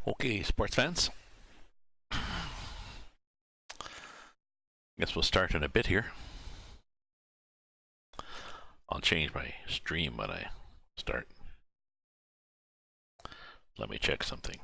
Okay, sports fans. Guess we'll start in a bit here. I'll change my stream when I start. Let me check something.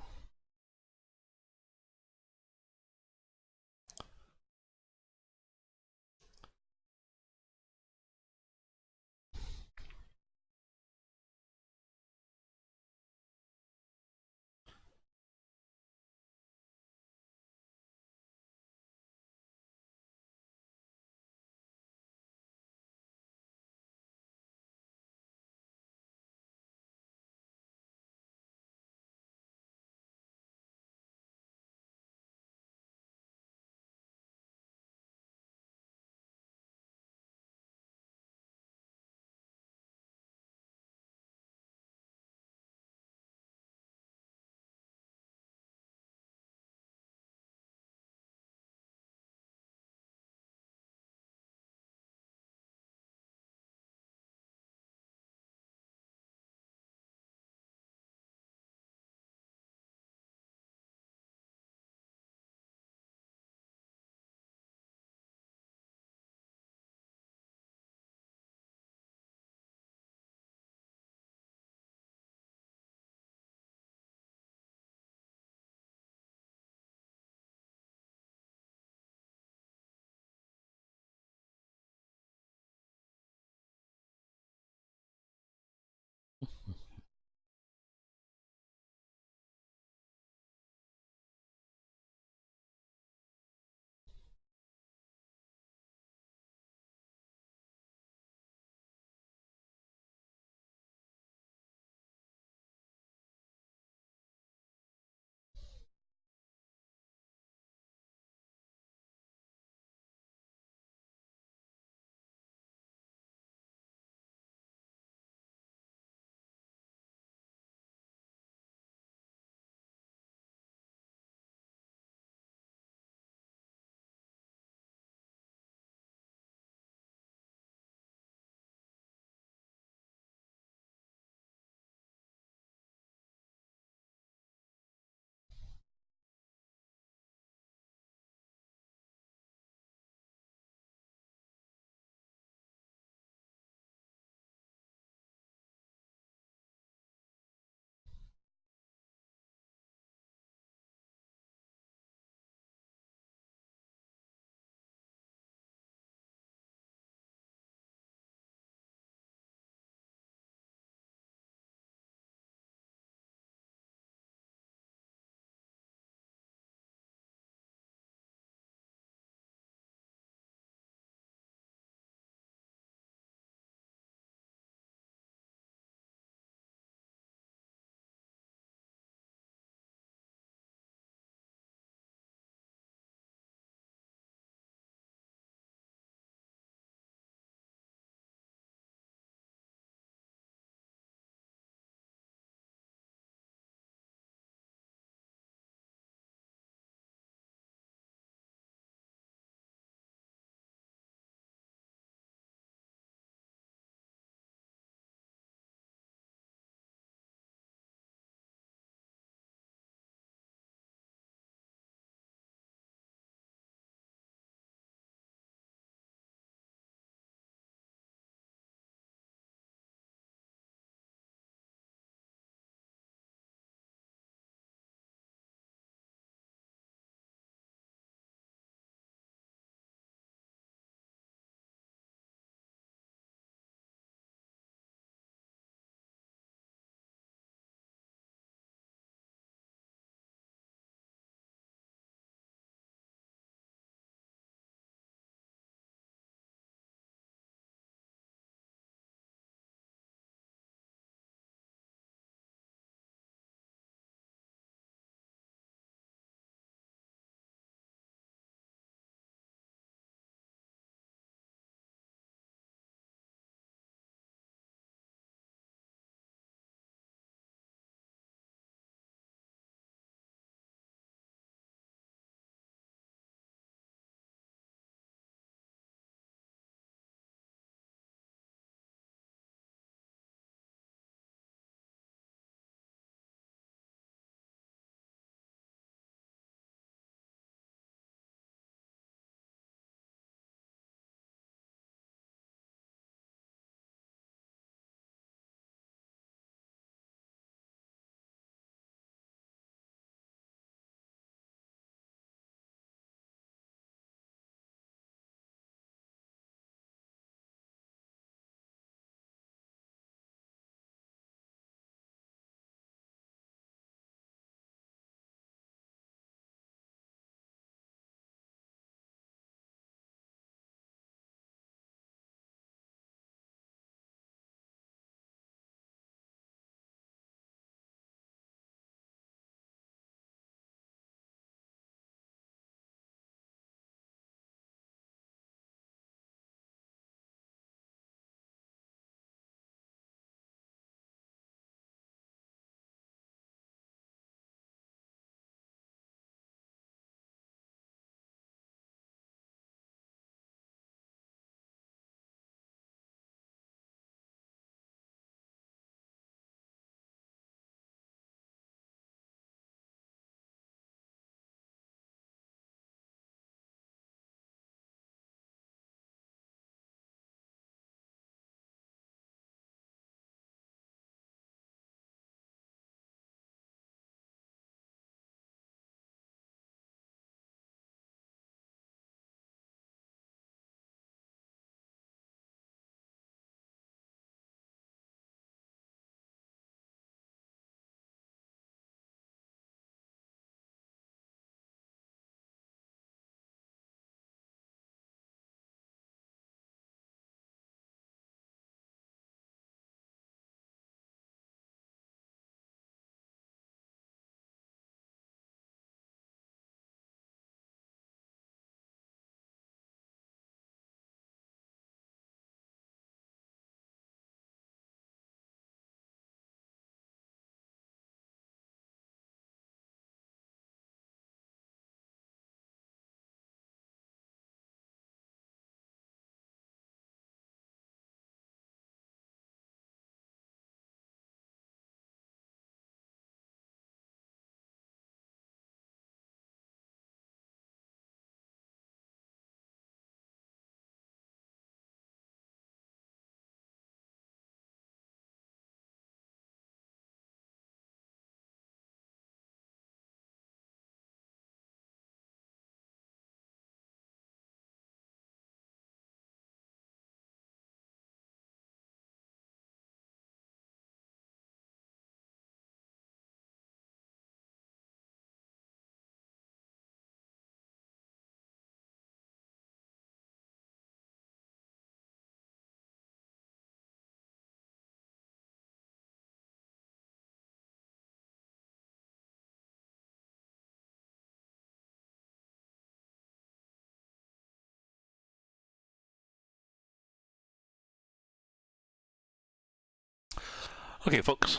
Okay, folks.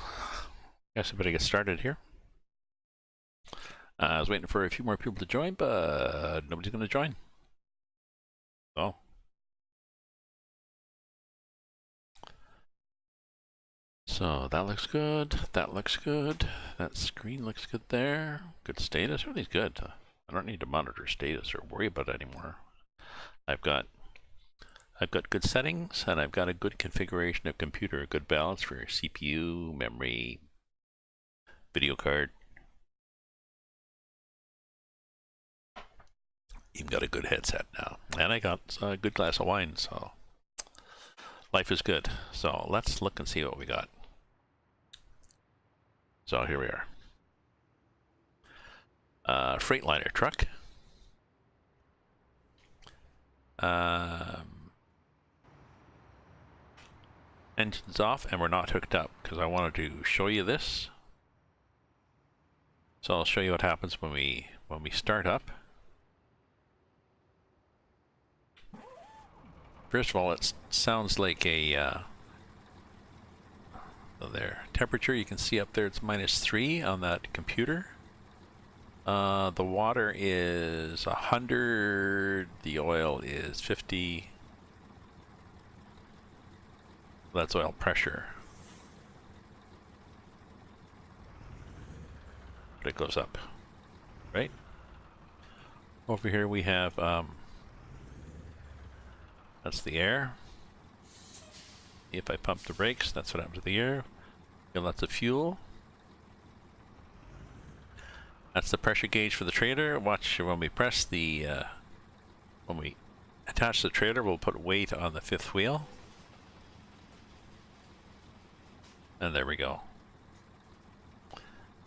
Guess I better get started here. I was waiting for a few more people to join, but nobody's going to join. Oh. So that looks good. That looks good. That screen looks good there. Good status. Everything's good. I don't need to monitor status or worry about it anymore. I've got good settings, and I've got a good configuration of computer, a good balance for CPU, memory, video card. Even got a good headset now, and I got a good glass of wine, so life is good. So let's look and see what we got. So here we are. Freightliner truck. Engine's off, and we're not hooked up because I wanted to show you this. So I'll show you what happens when we start up. First of all, it sounds like a there. Temperature, you can see up there, it's -3 on that computer. The water is 100, the oil is 50. That's oil pressure. But it goes up, right? Over here we have, that's the air. If I pump the brakes, that's what happens to the air. Get lots of fuel. That's the pressure gauge for the trailer. Watch when we press the, when we attach the trailer, we'll put weight on the fifth wheel. And there we go.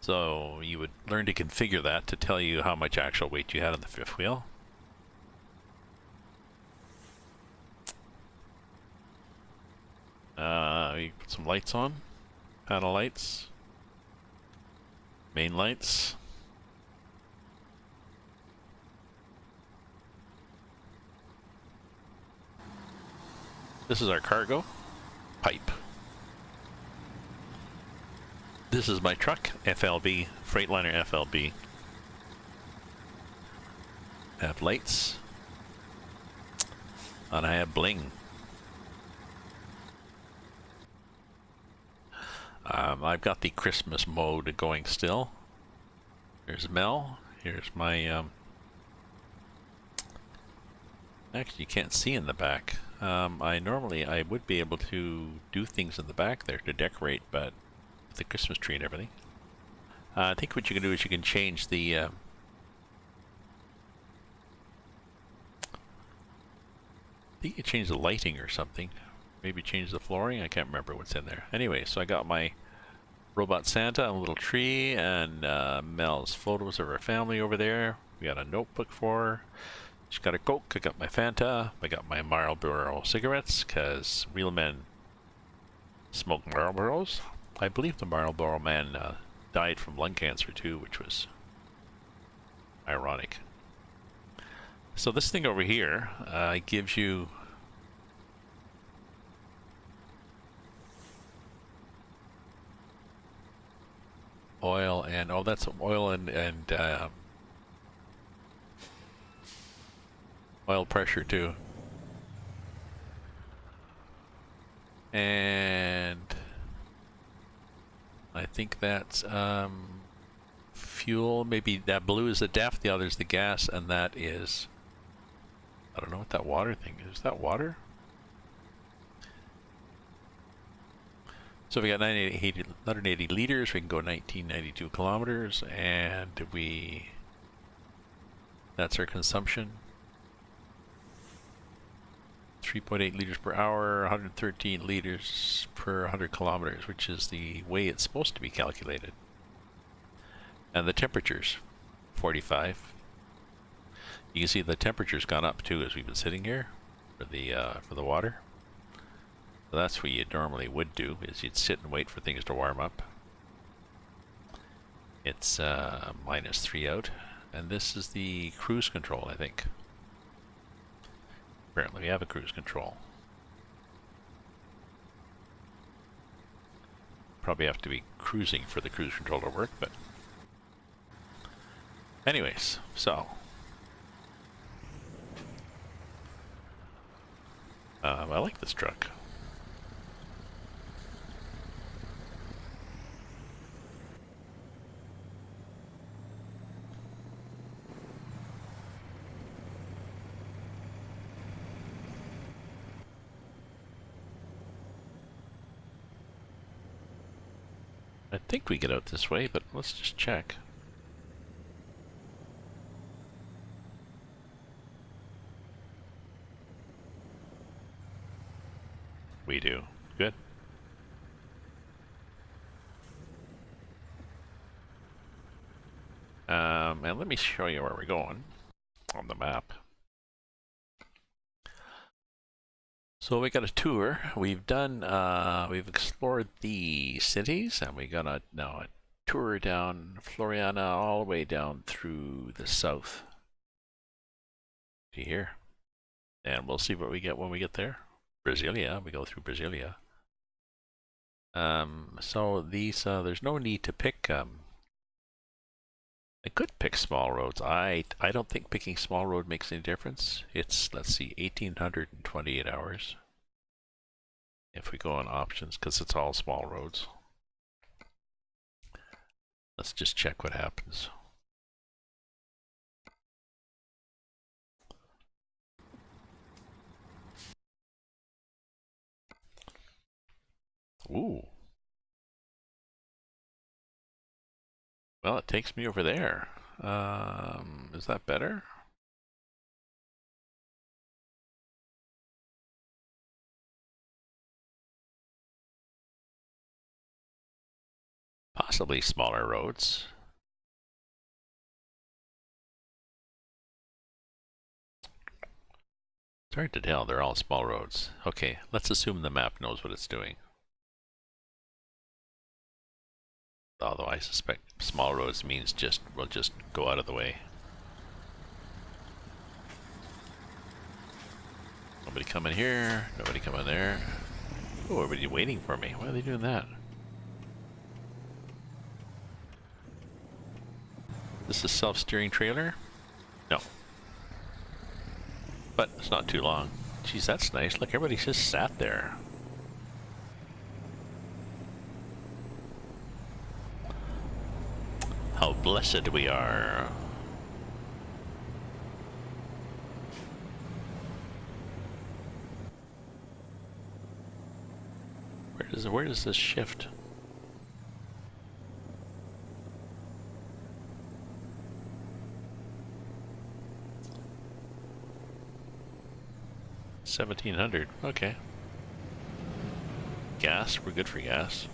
So you would learn to configure that to tell you how much actual weight you had on the fifth wheel. You put some lights on. Panel lights. Main lights. This is our cargo pipe. This is my truck, FLB, Freightliner FLB. I have lights. And I have bling. I've got the Christmas mode going still. Here's Mel. Here's my, actually you can't see in the back. I would be able to do things in the back there to decorate, but with the Christmas tree and everything. I think what you can do is you can change the, I think you can change the lighting or something. Maybe change the flooring. I can't remember what's in there. Anyway, so I got my robot Santa, a little tree, and Mel's photos of her family over there. We got a notebook for her. She's got a Coke. I got my Fanta. I got my Marlboro cigarettes, because real men smoke Marlboros. I believe the Marlboro man died from lung cancer too, which was ironic. So this thing over here gives you oil and that's oil and oil pressure too, and I think that's fuel. Maybe that blue is the depth, the other is the gas, and that is, I don't know what that water thing is. Is that water? So we got 180 liters, we can go 1992 kilometers, and that's our consumption. 3.8 liters per hour, 113 liters per 100 kilometers, which is the way it's supposed to be calculated. And the temperatures, 45. You can see the temperature's gone up too as we've been sitting here for the water. So that's what you normally would do, is you'd sit and wait for things to warm up. It's -3 out, and this is the cruise control, I think. Apparently we have a cruise control. probably have to be cruising for the cruise control to work, but anyways, so I like this truck. I think we get out this way, but let's just check. We do. Good. And let me show you where we're going on the map. So we got a tour. We've done, we've explored the cities, and we got now a tour down Floriana all the way down through the south to here. And we'll see what we get when we get there. Brasilia, we go through Brasilia. So these, there's no need to pick, I could pick small roads. I don't think picking small road makes any difference. It's, let's see, 1,828 hours. If we go on options, because it's all small roads. Let's just check what happens. Ooh. Well, it takes me over there. Is that better? Possibly smaller roads. It's hard to tell, they're all small roads. Okay, let's assume the map knows what it's doing. Although I suspect small roads means we'll just go out of the way. Nobody coming here, nobody coming there. Oh, everybody waiting for me. Why are they doing that? This is self-steering trailer? No. But it's not too long. Geez, that's nice. Look, everybody's just sat there. How blessed we are. Where does this shift? $1,700. Okay. Gas. We're good for gas.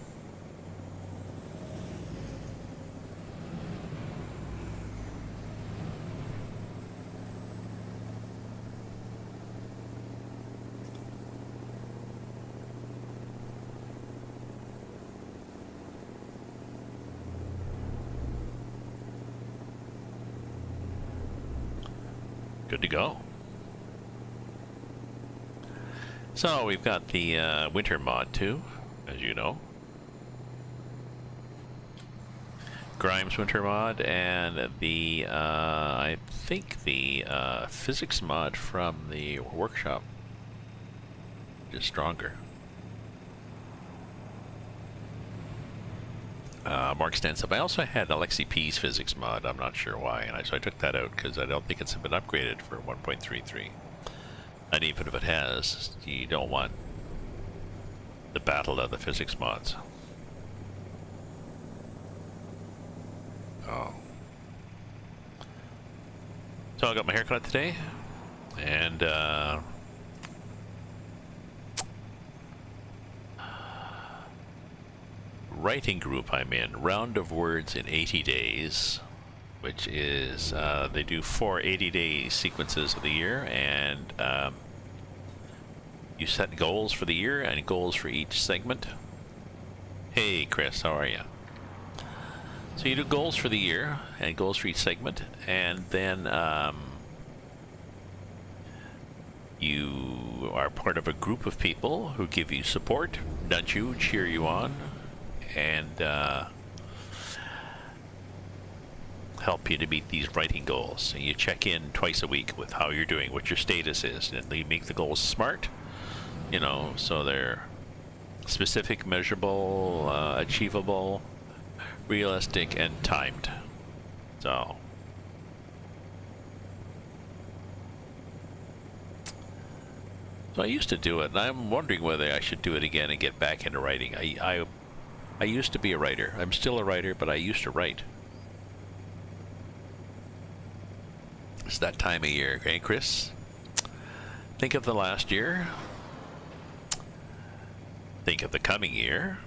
Good to go. So we've got the winter mod too, as you know. Grimes winter mod and the I think the physics mod from the workshop is stronger. More extensive. I also had Alexi P's physics mod. I'm not sure why, and so I took that out because I don't think it's been upgraded for 1.33. And even if it has, you don't want the battle of the physics mods. Oh. So I got my haircut today, and writing group I'm in, round of words in 80 days, which is, they do 4 80-day sequences of the year, and you set goals for the year and goals for each segment. Hey Chris, how are you? So you do goals for the year and goals for each segment, and then you are part of a group of people who give you support, nudge you, cheer you on, and help you to meet these writing goals. And you check in twice a week with how you're doing, what your status is, and you make the goals smart, you know, so they're specific, measurable, achievable, realistic, and timed. So I used to do it, and I'm wondering whether I should do it again and get back into writing. I used to be a writer. I'm still a writer, but I used to write. It's that time of year, okay, Chris? Think of the last year. Think of the coming year.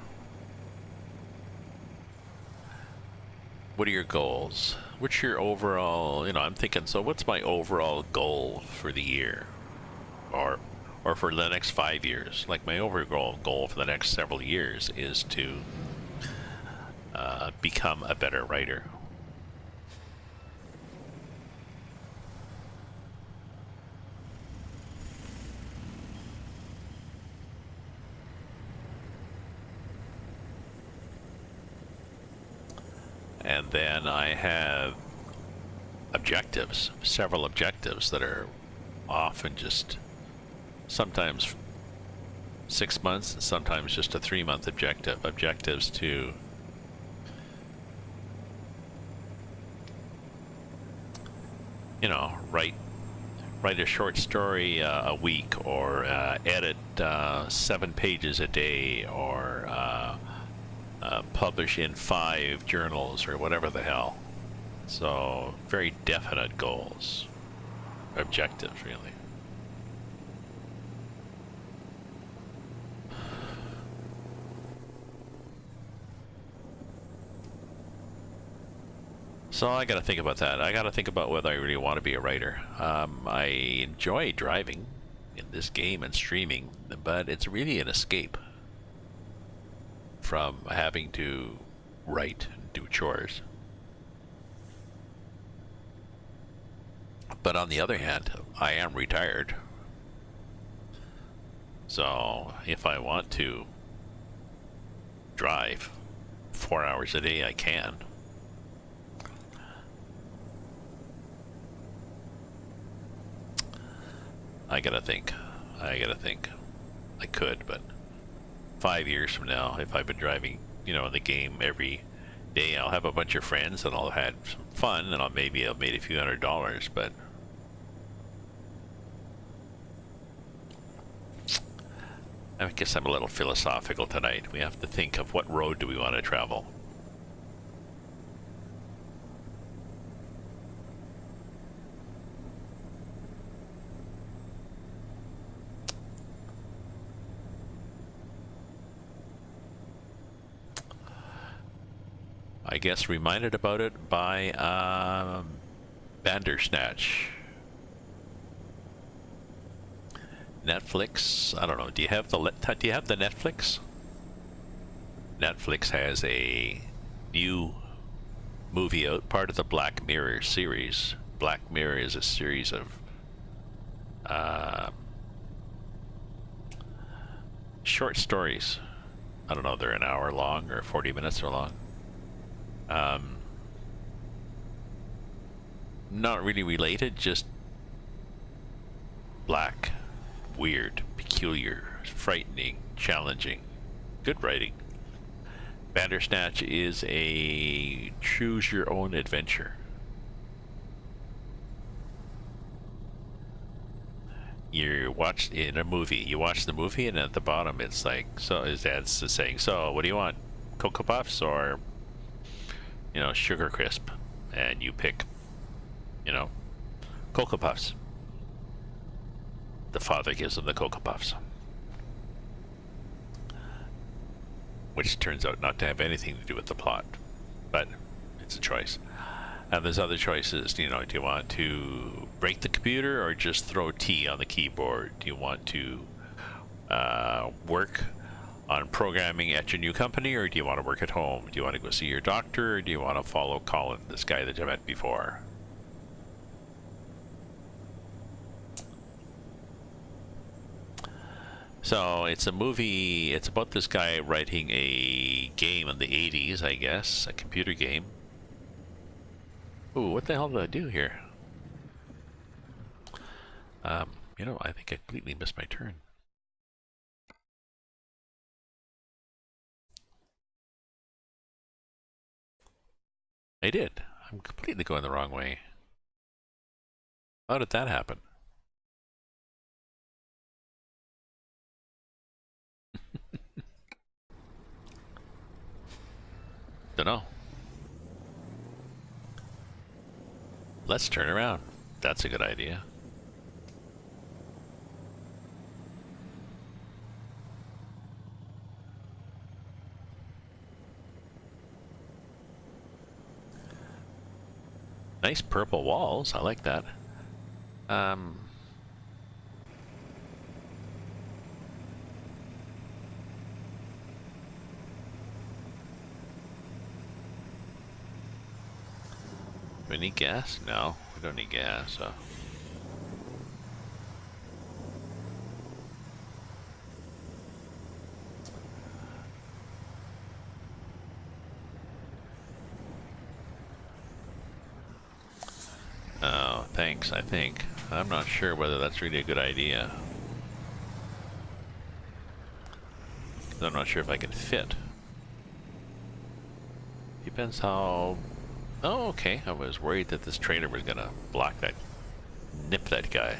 What are your goals? What's your overall, you know, I'm thinking, so what's my overall goal for the year? Or for the next 5 years? Like, my overall goal for the next several years is to become a better writer. And then I have objectives, several objectives that are often just sometimes 6 months, sometimes just a 3-month objective. Objectives to write a short story a week, or edit 7 pages a day, or publish in 5 journals, or whatever the hell. So very definite goals, objectives, really. So I got to think about that. I got to think about whether I really want to be a writer. I enjoy driving in this game and streaming, but it's really an escape from having to write and do chores. But on the other hand, I am retired. So if I want to drive 4 hours a day, I can. I gotta think. I could, but 5 years from now, if I've been driving, in the game every day, I'll have a bunch of friends and I'll have some fun, and I've made a few $100s, but I guess I'm a little philosophical tonight. We have to think of what road do we want to travel. I guess reminded about it by Bandersnatch. Netflix. I don't know. Do you have the Netflix? Netflix has a new movie out, part of the Black Mirror series. Black Mirror is a series of short stories. I don't know. They're an hour long or 40 minutes or long. Not really related, just black, weird, peculiar, frightening, challenging. Good writing. Bandersnatch is a choose your own adventure. You watch in a movie, you watch the movie, and at the bottom it's like, so his dad's saying, so what do you want? Cocoa Puffs or Sugar Crisp? And you pick, Cocoa Puffs. The father gives him the Cocoa Puffs, which turns out not to have anything to do with the plot, but it's a choice. And there's other choices, do you want to break the computer or just throw T on the keyboard? Do you want to work on programming at your new company, or do you want to work at home? Do you want to go see your doctor, or do you want to follow Colin, this guy that you met before? So it's a movie, it's about this guy writing a game in the 80s, I guess, a computer game. Ooh, what the hell did I do here? You know, I think I completely missed my turn. I did. I'm completely going the wrong way. How did that happen? Dunno. Let's turn around. That's a good idea. Nice purple walls. I like that. Do we need gas? No, we don't need gas. So. Oh, thanks, I think. I'm not sure whether that's really a good idea. I'm not sure if I can fit. Depends how... Oh, okay. I was worried that this trailer was gonna block that, nip that guy.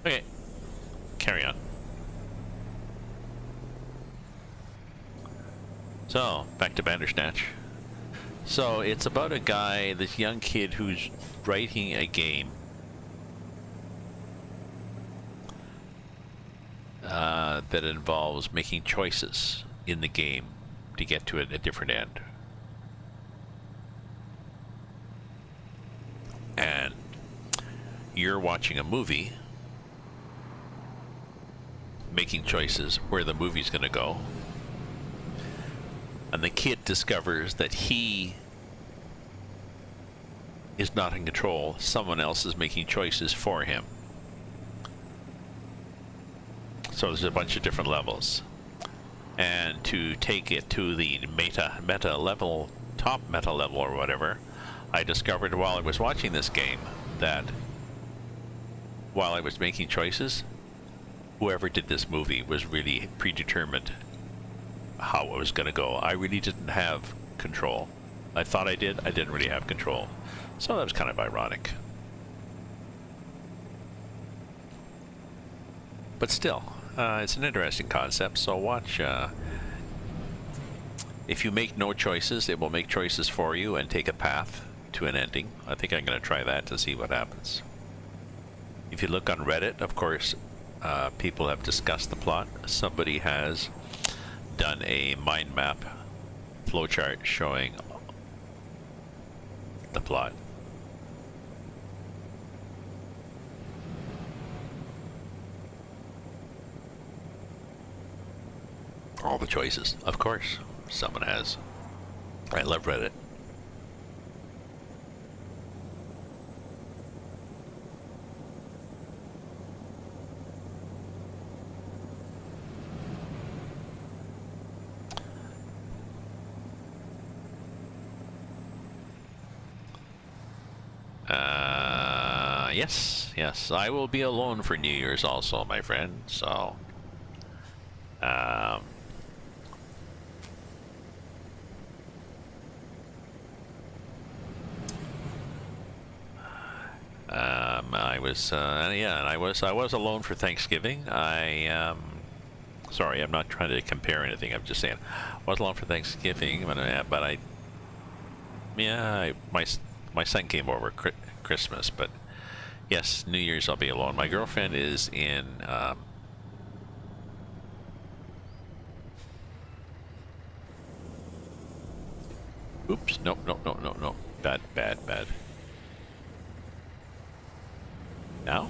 Okay, carry on. So, back to Bandersnatch. So, it's about a guy, this young kid who's writing a game that involves making choices in the game to get to a different end. And you're watching a movie, making choices where the movie's going to go. And the kid discovers that he is not in control. Someone else is making choices for him. So there's a bunch of different levels. And to take it to the meta level, top meta level or whatever, I discovered while I was watching this game that while I was making choices, whoever did this movie was really predetermined how it was going to go. I really didn't have control. I thought I did. I didn't really have control. So that was kind of ironic. But still, it's an interesting concept, so watch. If you make no choices, it will make choices for you and take a path to an ending. I think I'm going to try that to see what happens. If you look on Reddit, of course, people have discussed the plot. Somebody has done a mind map flowchart showing the plot. All the choices, of course, someone has. I love Reddit. Yes, I will be alone for New Year's also, my friend, so... I was alone for Thanksgiving. Sorry, I'm not trying to compare anything. I'm just saying, I was alone for Thanksgiving, but my son came over Christmas, but yes, New Year's I'll be alone. My girlfriend is in oops, no. Bad. Now?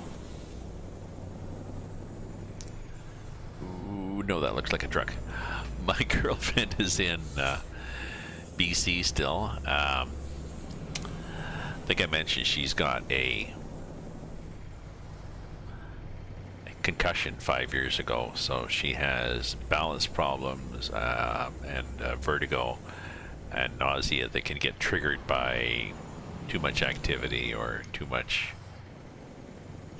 Ooh, no, that looks like a truck. My girlfriend is in BC still. I think I mentioned she's got a concussion 5 years ago, so she has balance problems and vertigo and nausea that can get triggered by too much activity or too much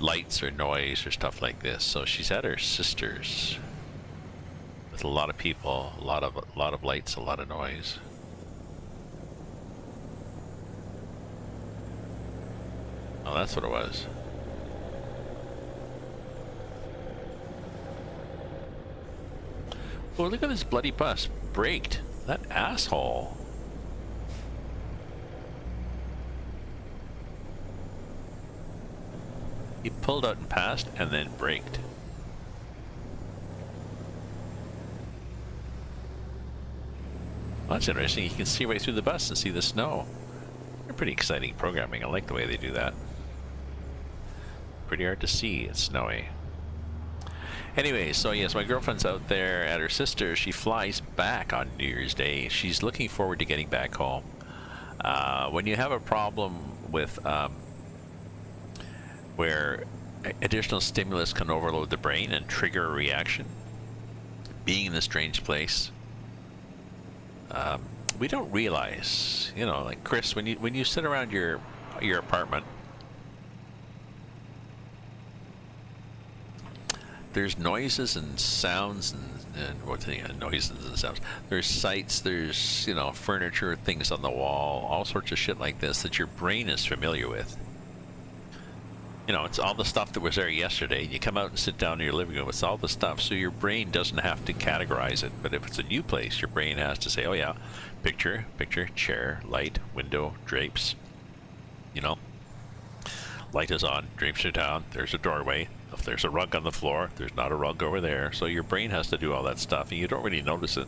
lights or noise or stuff like this. So she's at her sister's with a lot of people, a lot of lights, a lot of noise. Oh, that's what it was. Oh, look at this bloody bus. Braked. That asshole. He pulled out and passed and then braked. Well, that's interesting. You can see right through the bus and see the snow. They're pretty exciting programming. I like the way they do that. Pretty hard to see. It's snowy. Anyway, so yes, my girlfriend's out there at her sister's. She flies back on New Year's Day. She's looking forward to getting back home. When you have a problem with where additional stimulus can overload the brain and trigger a reaction, being in a strange place, we don't realize, you know, like Chris, when you sit around your apartment, there's noises and sounds and what's the noises and sounds. There's sights, there's, you know, furniture, things on the wall, all sorts of shit like this that your brain is familiar with. You know, it's all the stuff that was there yesterday. You come out and sit down in your living room, it's all the stuff, so your brain doesn't have to categorize it. But if it's a new place, your brain has to say, oh yeah, picture, chair, light, window, drapes. You know, light is on, drapes are down, there's a doorway. If there's a rug on the floor, there's not a rug over there. So your brain has to do all that stuff, and you don't really notice it.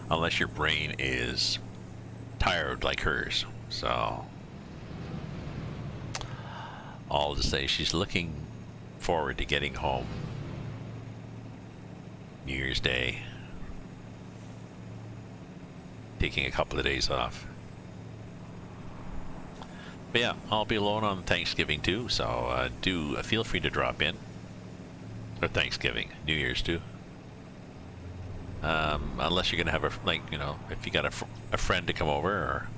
Unless your brain is tired like hers. So all to say, she's looking forward to getting home New Year's Day, taking a couple of days off. But yeah, I'll be alone on Thanksgiving too, so do feel free to drop in. Or Thanksgiving, New Year's too. Unless you're gonna have if you got a friend to come over, or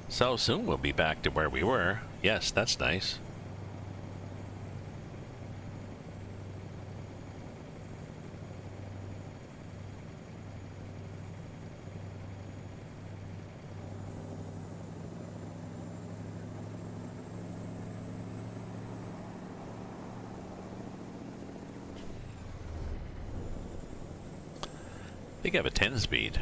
so soon we'll be back to where we were. Yes, that's nice. I think I have a 10 speed.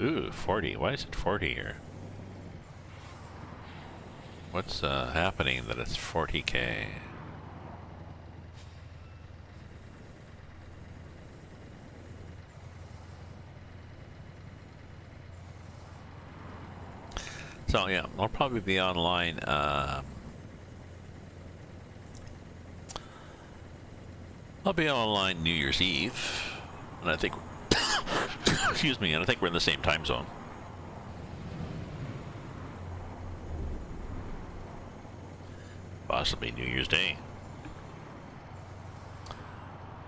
Ooh, 40. Why is it 40 here? What's happening that it's 40K? So yeah, I'll probably be online. I'll be online New Year's Eve, and I think excuse me, and I think we're in the same time zone. Possibly New Year's Day.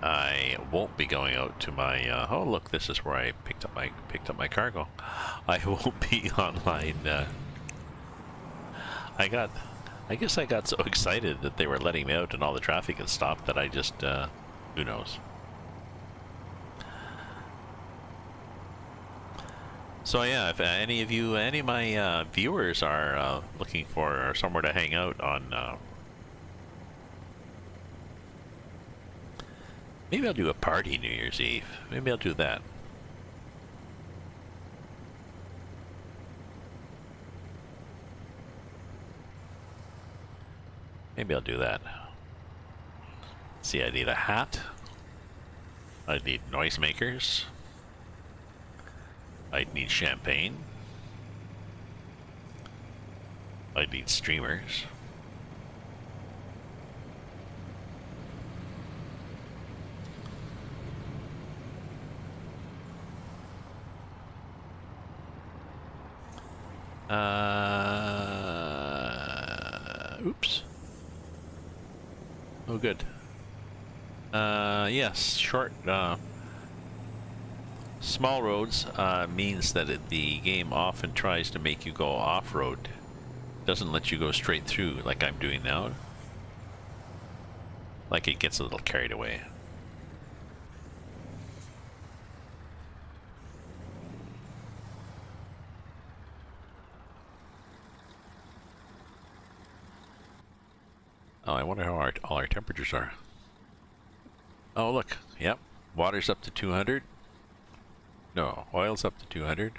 I won't be going out to my oh look, this is where I picked up my cargo. I won't be online. I guess I got so excited that they were letting me out and all the traffic had stopped that I just who knows. So yeah, if any of my viewers are looking for somewhere to hang out on, maybe I'll do a party New Year's Eve. Maybe I'll do that. Maybe I'll do that. see, I need a hat. I need noisemakers. I need champagne. I need streamers. Oops. Oh, good. Yes, short, small roads means that the game often tries to make you go off-road. Doesn't let you go straight through like I'm doing now. Like it gets a little carried away. Oh, I wonder how all our temperatures are. Oh, look. Yep. Water's up to 200. No, oil's up to 200.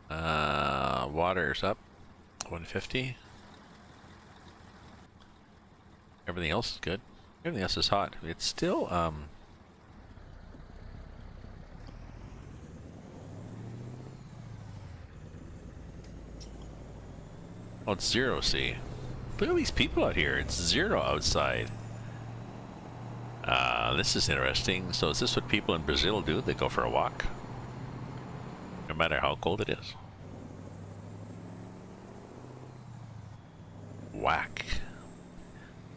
Water's up 150. Everything else is good. Everything else is hot. It's still, oh, it's 0, see? Look at these people out here. It's 0 outside. This is interesting. So is this what people in Brazil do? They go for a walk? No matter how cold it is? Whack.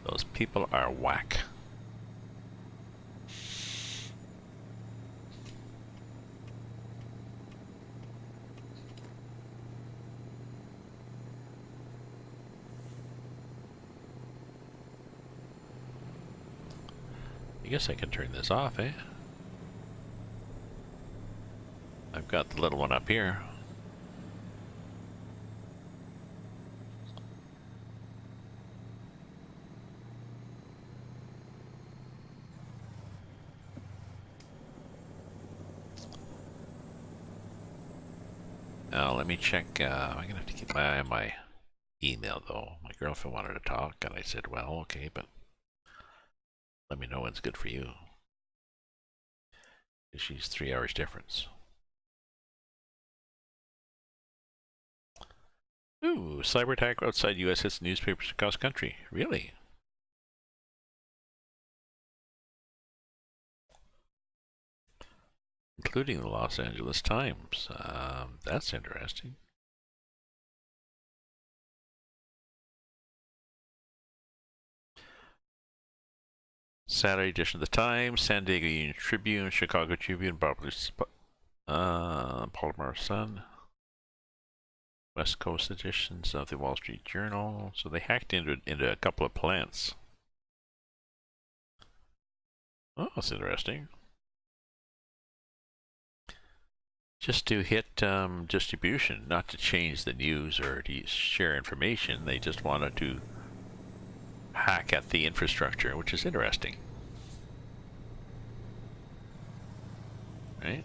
Those people are whack. I guess I can turn this off, eh? I've got the little one up here. Now let me check. I'm gonna have to keep my eye on my email though. My girlfriend wanted to talk, and I said, "Well, okay, but let me know when's good for you." She's 3 hours difference. Ooh, cyber attack outside U.S. hits newspapers across country. Really? Including the Los Angeles Times. That's interesting. Saturday edition of the Times, San Diego Union Tribune, Chicago Tribune, Baltimore Sun, West Coast editions of the Wall Street Journal. So they hacked into a couple of plants. Oh, that's interesting. Just to hit distribution, not to change the news or to share information. They just wanted to hack at the infrastructure, which is interesting. Right?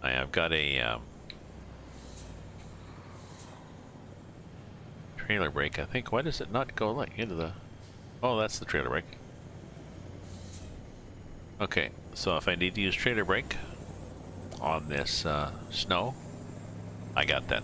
I've got a trailer brake, I think. Why does it not go like into the... Oh, that's the trailer brake. Okay, so if I need to use trailer brake on this snow, I got that.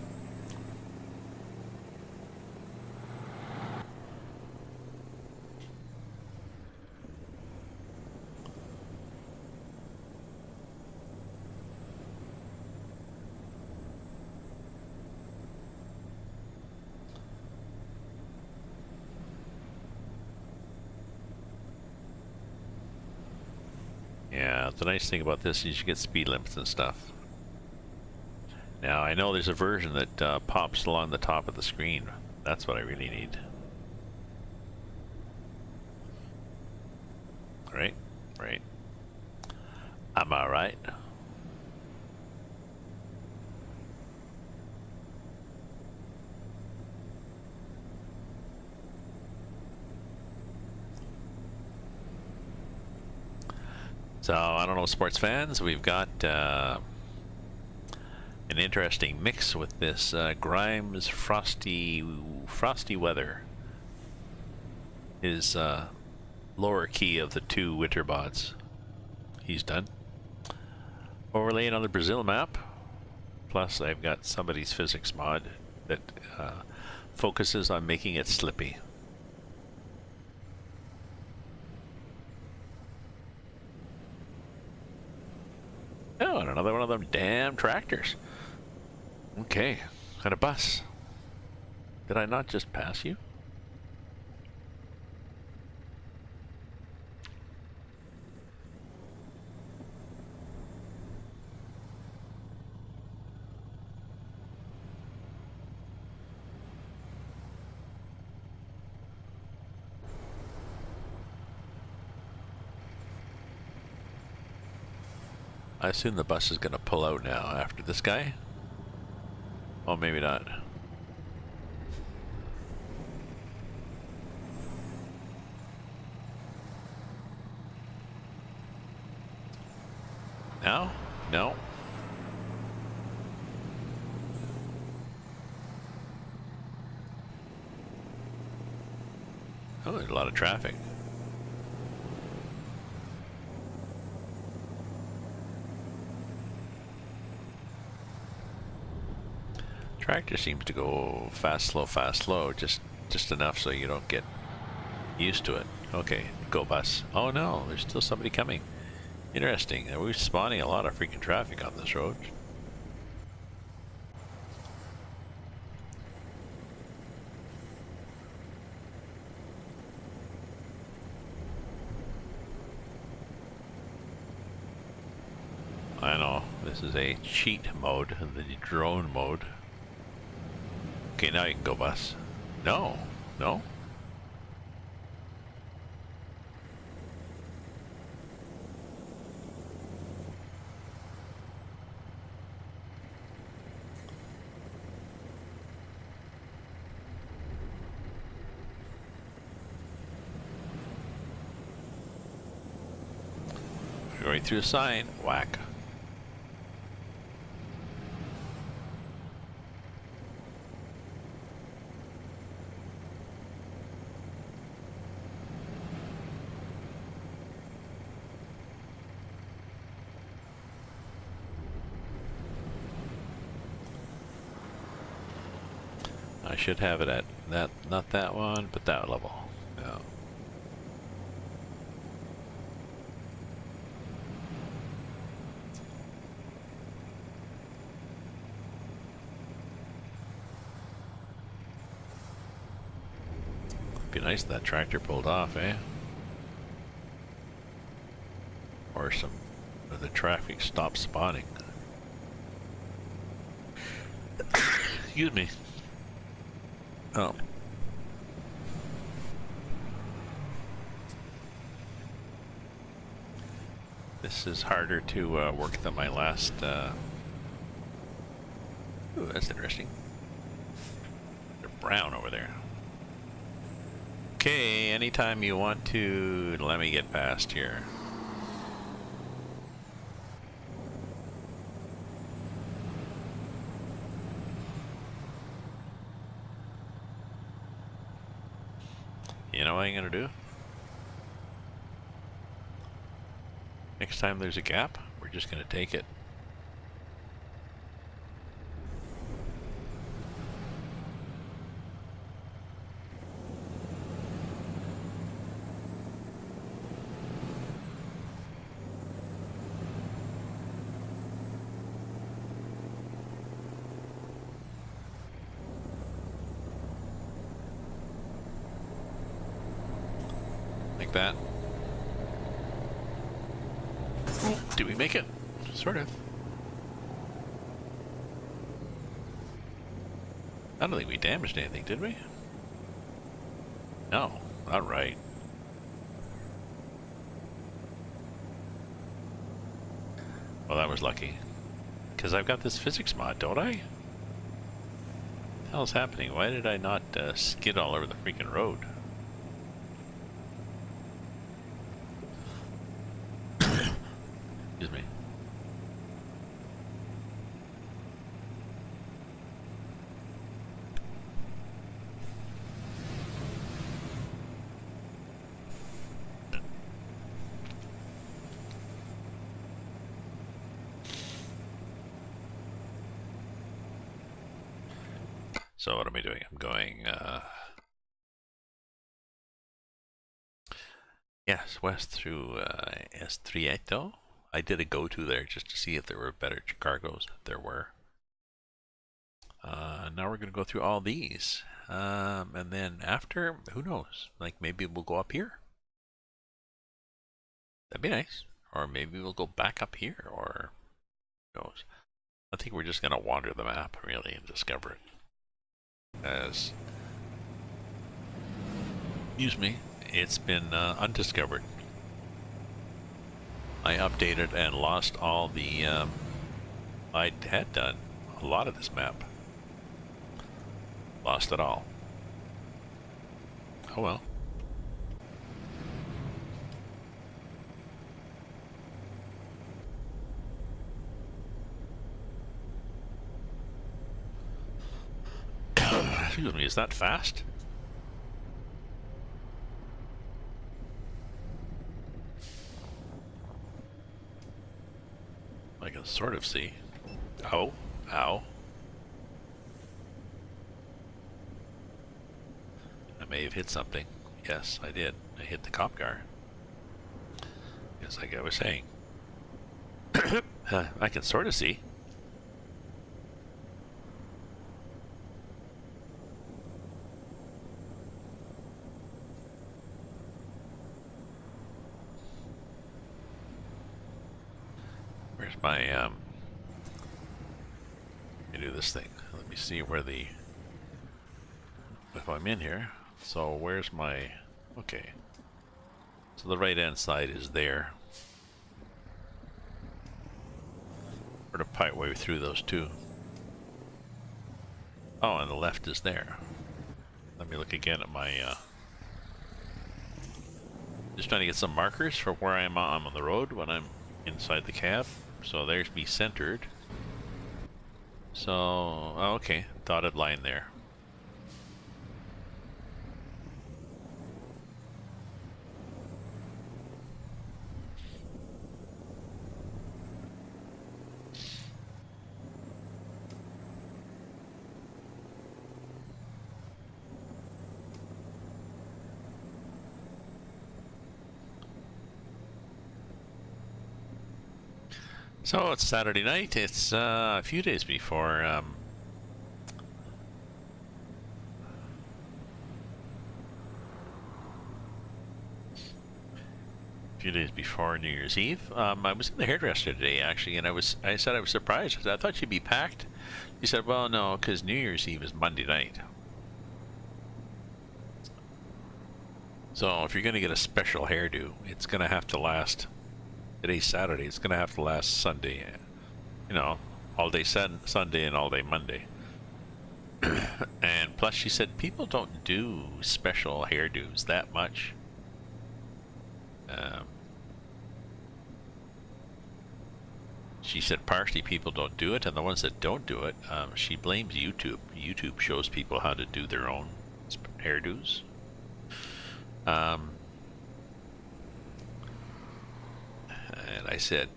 Yeah, the nice thing about this is you get speed limits and stuff. Now, I know there's a version that pops along the top of the screen. That's what I really need. Right? Right. Am I right? So, I don't know, sports fans, we've got, an interesting mix with this Grimes frosty weather. His lower key of the two winter bots. He's done. Overlaying on the Brazil map. Plus I've got somebody's physics mod that focuses on making it slippy. Oh, and another one of them damn tractors. Okay, got a bus. Did I not just pass you? I assume the bus is going to pull out now after this guy. Oh, maybe not. Now? No. Oh, there's a lot of traffic. Tractor seems to go fast, slow, just enough so you don't get used to it. Okay, go bus. Oh no, there's still somebody coming. Interesting. We're spawning a lot of freaking traffic on this road. I know, this is a cheat mode, the drone mode. Okay, now you can go bus. No, no. Going through the sign, whack. I should have it at that, not that one, but that level. Yeah. Be nice if that tractor pulled off, eh? Or the traffic stopped spawning. Excuse me. Oh. This is harder to work than my last. Ooh, that's interesting. They're brown over there. Okay, anytime you want to, let me get past here. You know what I'm gonna do? Next time there's a gap, we're just gonna take it. That. Did we make it? Sort of. I don't think we damaged anything, did we? No, not right. Well, that was lucky. Because I've got this physics mod, don't I? What the hell's happening? Why did I not skid all over the freaking road? Excuse me. So what am I doing? I'm going, yes, west through Estreito. I did a go-to there just to see if there were better cargoes. There were. Now we're going to go through all these. And then after, who knows? Like maybe we'll go up here. That'd be nice. Or maybe we'll go back up here, or who knows? I think we're just going to wander the map, really, and discover it. As, excuse me, it's been undiscovered. I updated and lost all the, I had done a lot of this map. Lost it all. Oh well. Excuse me, is that fast? I can sort of see. Oh, ow. I may have hit something. Yes, I did. I hit the cop car. Just like I was saying. I can sort of see. Where's my, let me do this thing. Let me see where the, if I'm in here. So where's my, okay. So the right hand side is there. Sort of part way through those two. Oh, and the left is there. Let me look again at my, just trying to get some markers for where I'm on the road when I'm inside the cab. So there's me centered. So, oh, okay, dotted line there. So it's Saturday night. It's a few days before a few days before New Year's Eve. I was in the hairdresser today actually, and I said I was surprised. I thought she'd be packed. She said, "Well, no, because New Year's Eve is Monday night. So if you're going to get a special hairdo, it's going to have to last." Today's Saturday. It's going to have to last Sunday. You know, all day Sunday and all day Monday. And plus, she said people don't do special hairdos that much. She said partially people don't do it, and the ones that don't do it, she blames YouTube. YouTube shows people how to do their own hairdos. And I said,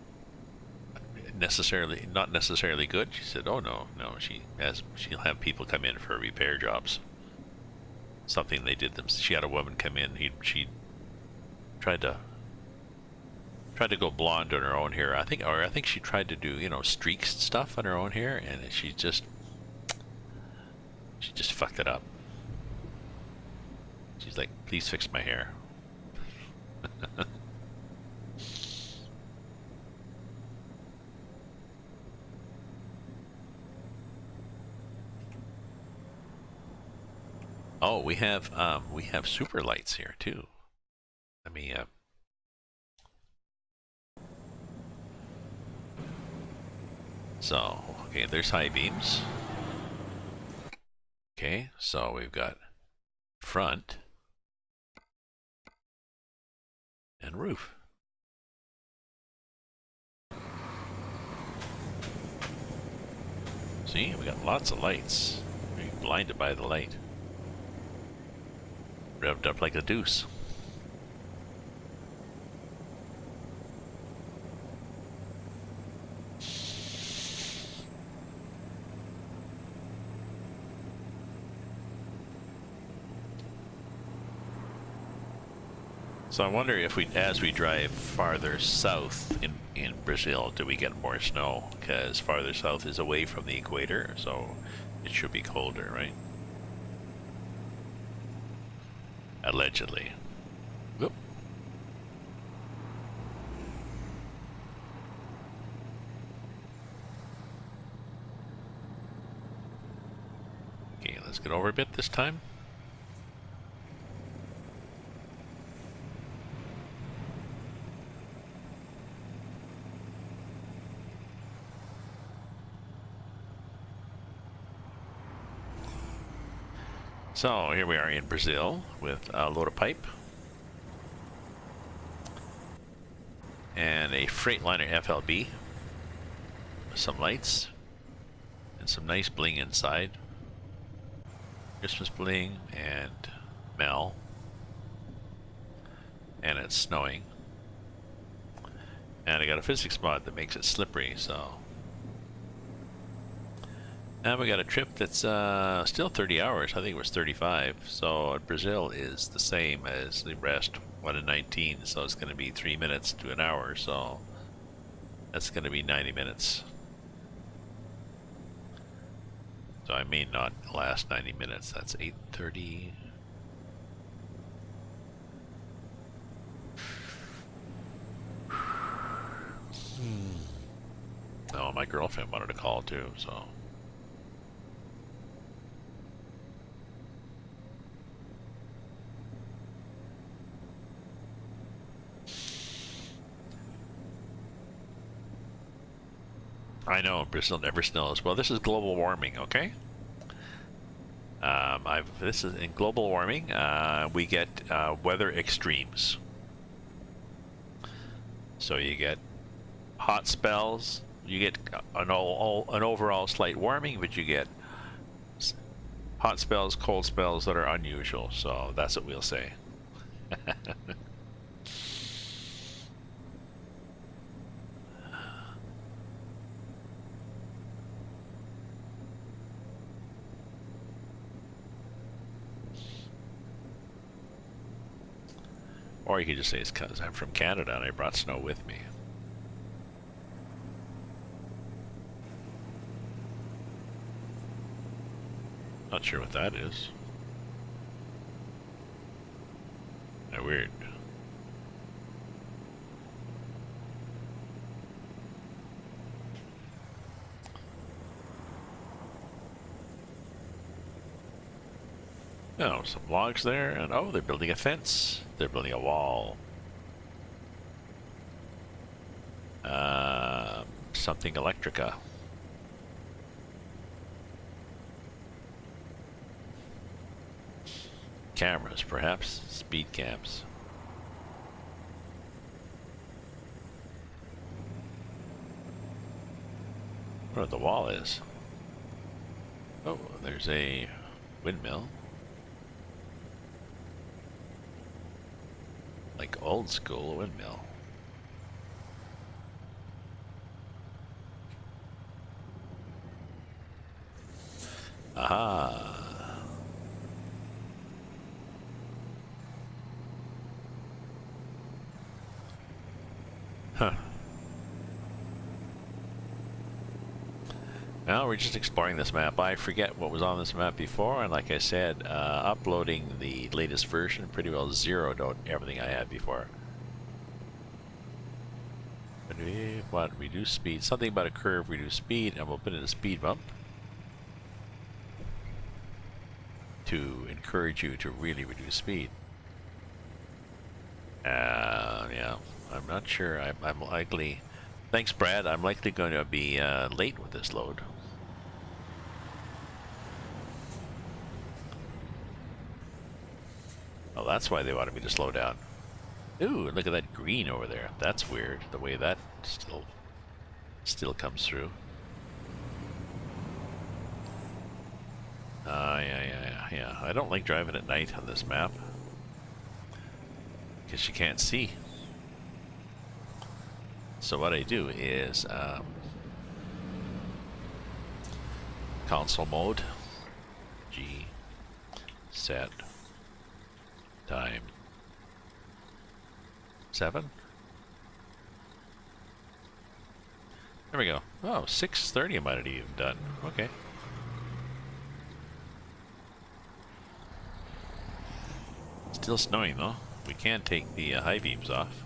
not necessarily good. She said, oh no, she'll have people come in for repair jobs. Something they did them. She had a woman come in. She tried to go blonde on her own hair. I think she tried to do, streaks and stuff on her own hair, and she just fucked it up. She's like, please fix my hair. Oh, we have super lights here too. Let me so okay, there's high beams. Okay, so we've got front and roof. See, we got lots of lights. You're blinded by the light. Revved up like a deuce. So I wonder if we, as we drive farther south in Brazil, do we get more snow? Because farther south is away from the equator, so it should be colder, right? Allegedly. Whoop. Okay, let's get over a bit this time. So here we are in Brazil with a load of pipe and a Freightliner FLB with some lights and some nice bling inside. Christmas bling and Mel, and it's snowing, and I got a physics mod that makes it slippery, so. And we got a trip that's still 30 hours. I think it was 35. So Brazil is the same as the rest, 1 in 19. So it's going to be 3 minutes to an hour. So that's going to be 90 minutes. So I may not last 90 minutes. That's 8:30. Oh, my girlfriend wanted to call too, so. I know, Brazil never snows. Well, this is global warming, okay? This is in global warming. We get weather extremes. So you get hot spells. You get an overall slight warming, but you get hot spells, cold spells that are unusual. So that's what we'll say. Or you could just say it's because I'm from Canada and I brought snow with me. Not sure what that is. Weird. Oh, some logs there, and oh, they're building a fence. They're building a wall. Something Electrica. Cameras, perhaps. Speed cams. I wonder what the wall is. Oh, there's a windmill. Like old school windmill. Aha. Huh. Well, we're just exploring this map. I forget what was on this map before, and like I said, uploading the latest version pretty well zeroed out everything I had before. What? Reduce speed. Something about a curve, reduce speed, and we'll put in a speed bump to encourage you to really reduce speed. Yeah, I'm not sure. I'm likely. Thanks, Brad. I'm likely going to be late with this load. Oh, that's why they wanted me to slow down. Ooh, look at that green over there. That's weird, the way that still comes through. Yeah. I don't like driving at night on this map, because you can't see. So what I do is console mode, G, set, time, 7? There we go. Oh, 6:30 I might have even done. Okay. Still snowing though. We can take the high beams off.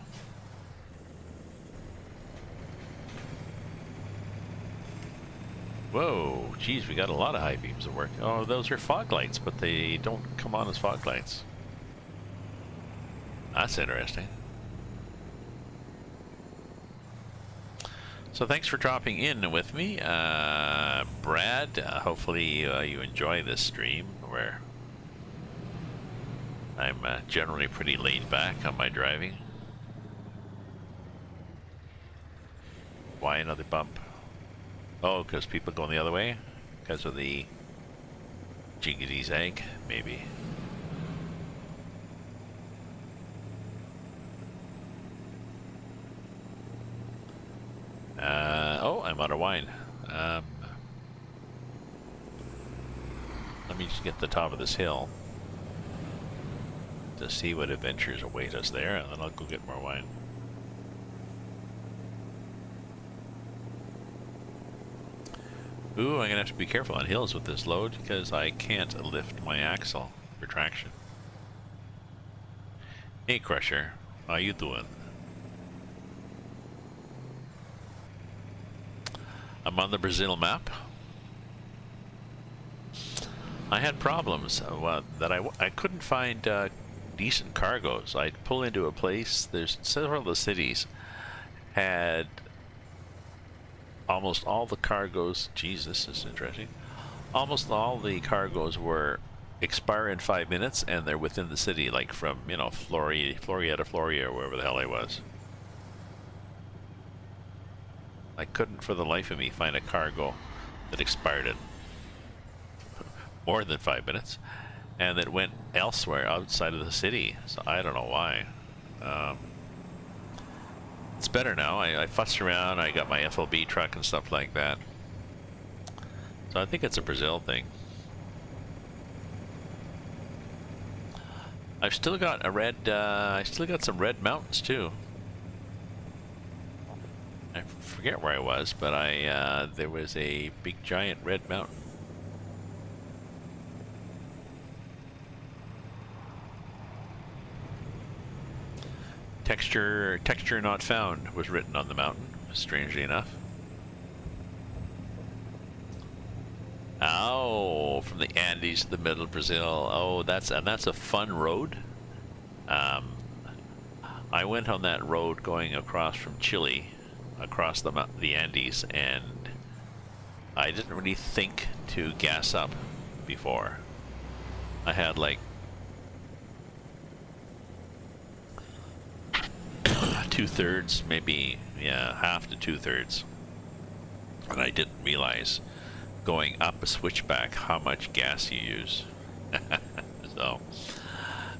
Whoa, geez, we got a lot of high beams at work. Oh, those are fog lights, but they don't come on as fog lights. That's interesting. So thanks for dropping in with me, Brad. Hopefully you enjoy this stream where I'm generally pretty laid back on my driving. Why another bump? Oh, because people going the other way? Because of the jiggity zag, maybe. Oh, I'm out of wine. Let me just get to the top of this hill to see what adventures await us there, and then I'll go get more wine. Ooh, I'm gonna have to be careful on hills with this load because I can't lift my axle for traction. Hey Crusher, how you doing? I'm on the Brazil map. I had problems that I couldn't find decent cargoes. I'd pull into a place, there's several of the cities had almost all the cargoes, geez, this is interesting. Almost all the cargoes were expire in 5 minutes and they're within the city, like from, you know, Floria or wherever the hell I was. I couldn't for the life of me find a cargo that expired in more than 5 minutes and that went elsewhere outside of the city. So I don't know why. It's better now. I fussed around. I got my FLB truck and stuff like that. So I think it's a Brazil thing. I've still got a red. I still got some red mountains too. I forget where I was, but there was a big giant red mountain. Texture not found was written on the mountain, strangely enough. Oh, from the Andes to the middle of Brazil. Oh, that's a fun road. I went on that road going across from Chile, across the Andes, and I didn't really think to gas up before. I had like 2/3, maybe, yeah, half to 2/3. And I didn't realize going up a switchback how much gas you use. So,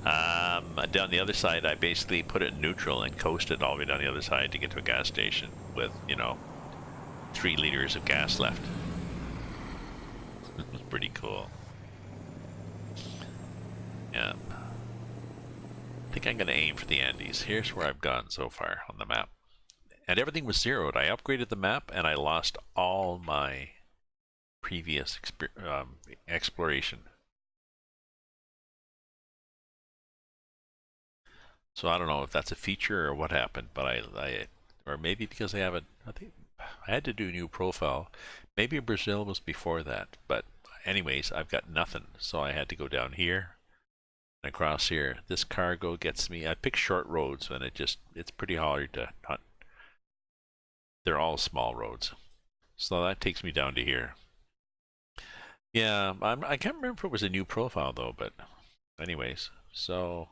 down the other side, I basically put it in neutral and coasted all the way down the other side to get to a gas station with, you know, 3 liters of gas left. It was pretty cool. Yeah. I think I'm going to aim for the Andes. Here's where I've gone so far on the map. And everything was zeroed. I upgraded the map and I lost all my previous exploration. So I don't know if that's a feature or what happened, but or maybe because I think I had to do a new profile. Maybe Brazil was before that, but anyways, I've got nothing. So I had to go down here. Across here, this cargo gets me. I pick short roads, and it's pretty hard to hunt. They're all small roads, so that takes me down to here. Yeah, I can't remember if it was a new profile though, but anyways, so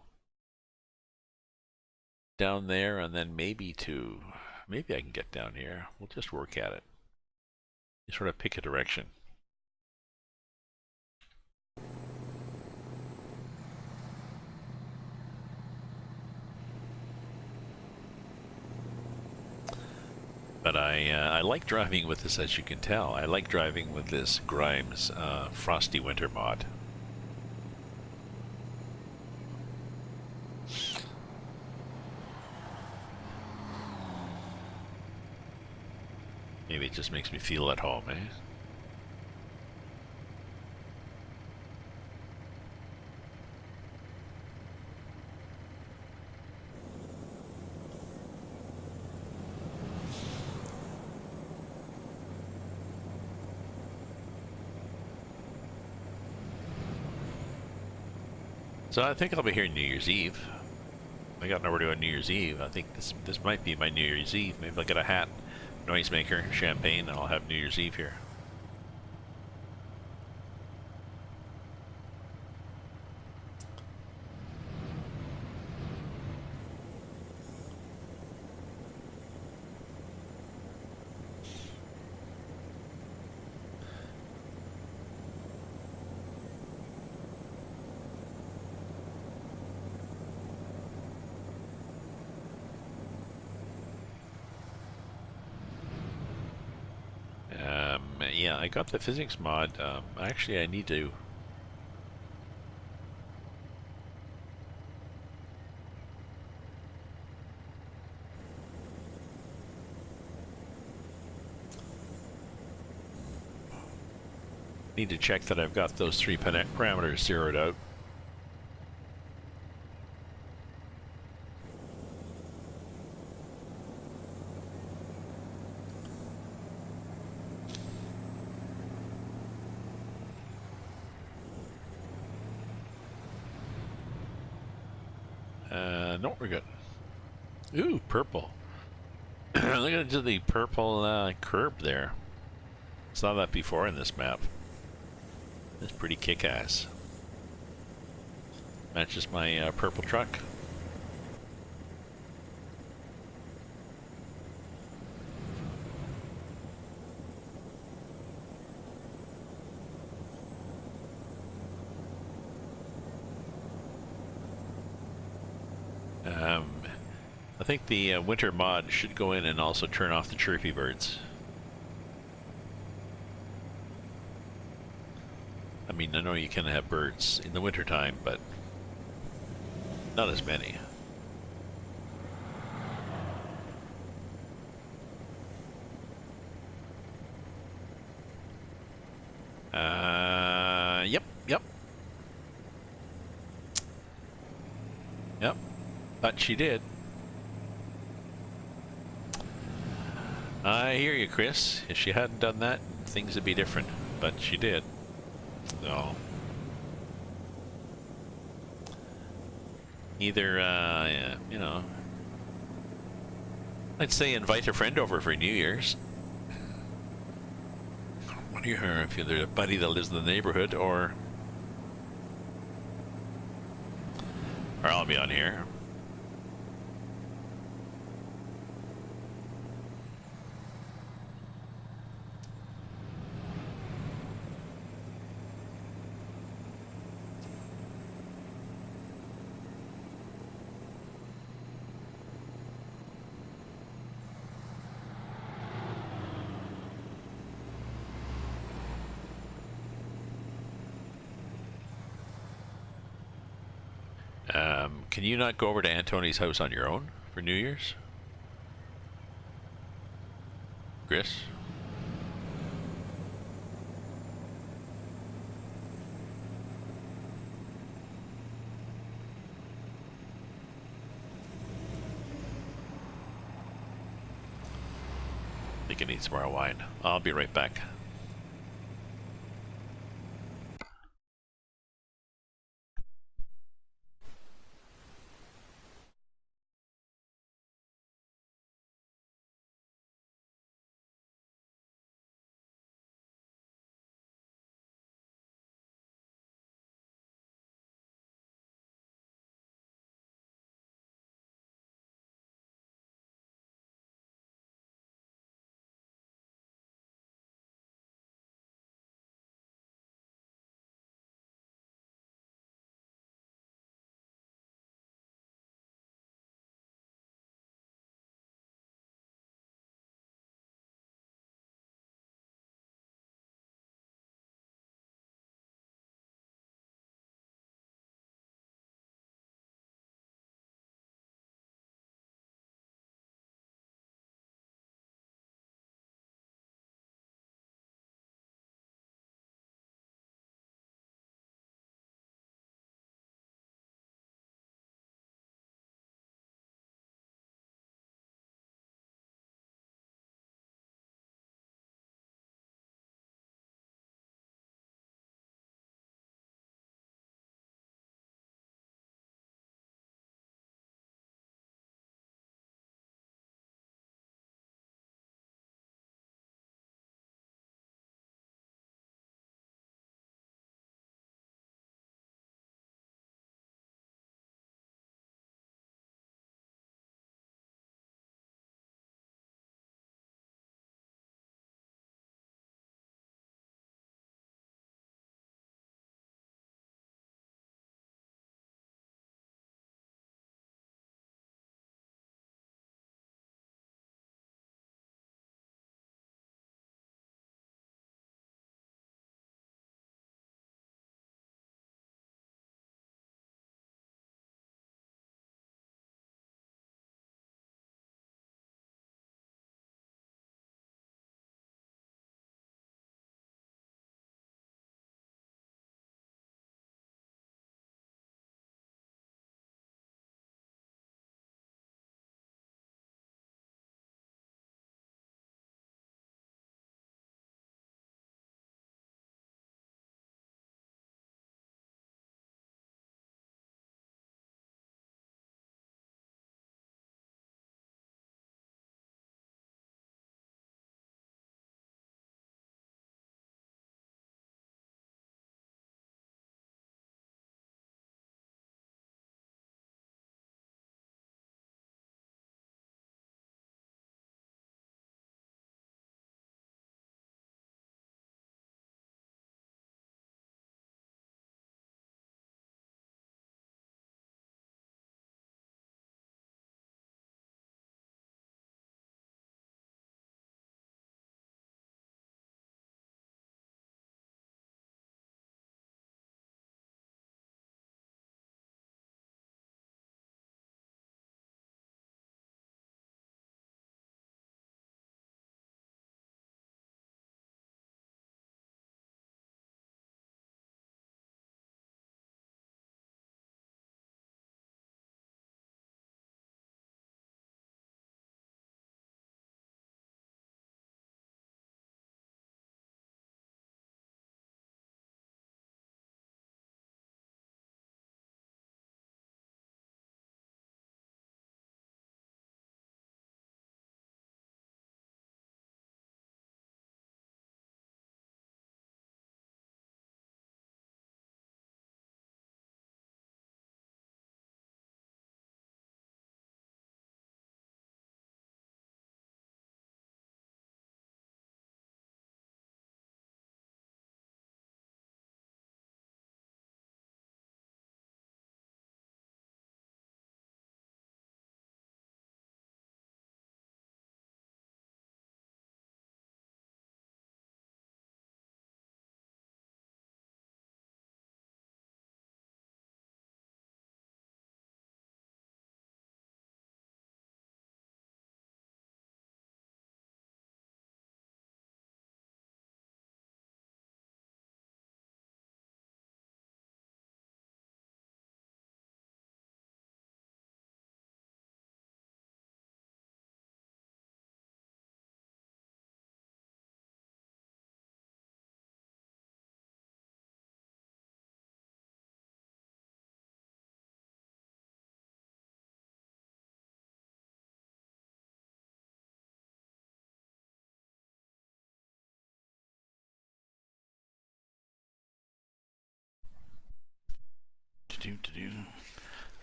down there, and then maybe I can get down here. We'll just work at it. You sort of pick a direction. But I like driving with this, as you can tell. I like driving with this Grimes Frosty Winter mod. Maybe it just makes me feel at home, eh? So I think I'll be here New Year's Eve. I got nowhere to go on New Year's Eve. I think this might be my New Year's Eve. Maybe I'll get a hat, noisemaker, champagne, and I'll have New Year's Eve here. Yeah, I got the physics mod. Actually, I need to. Need to check that I've got those 3 parameters zeroed out. No, we're good. Ooh, purple. Look at the purple curb there. Saw that before in this map. That's pretty kick-ass. Matches my purple truck. I think the winter mod should go in and also turn off the chirpy birds. I mean, I know you can have birds in the wintertime, but not as many. Yep. Yep. But she did. I hear you, Chris. If she hadn't done that, things would be different. But she did. So either, yeah, you know, I'd say invite a friend over for New Year's. What do you hear if you're a buddy that lives in the neighborhood, or I'll be on here. Can you not go over to Antoni's house on your own for New Year's? Chris? I think it needs more wine. I'll be right back.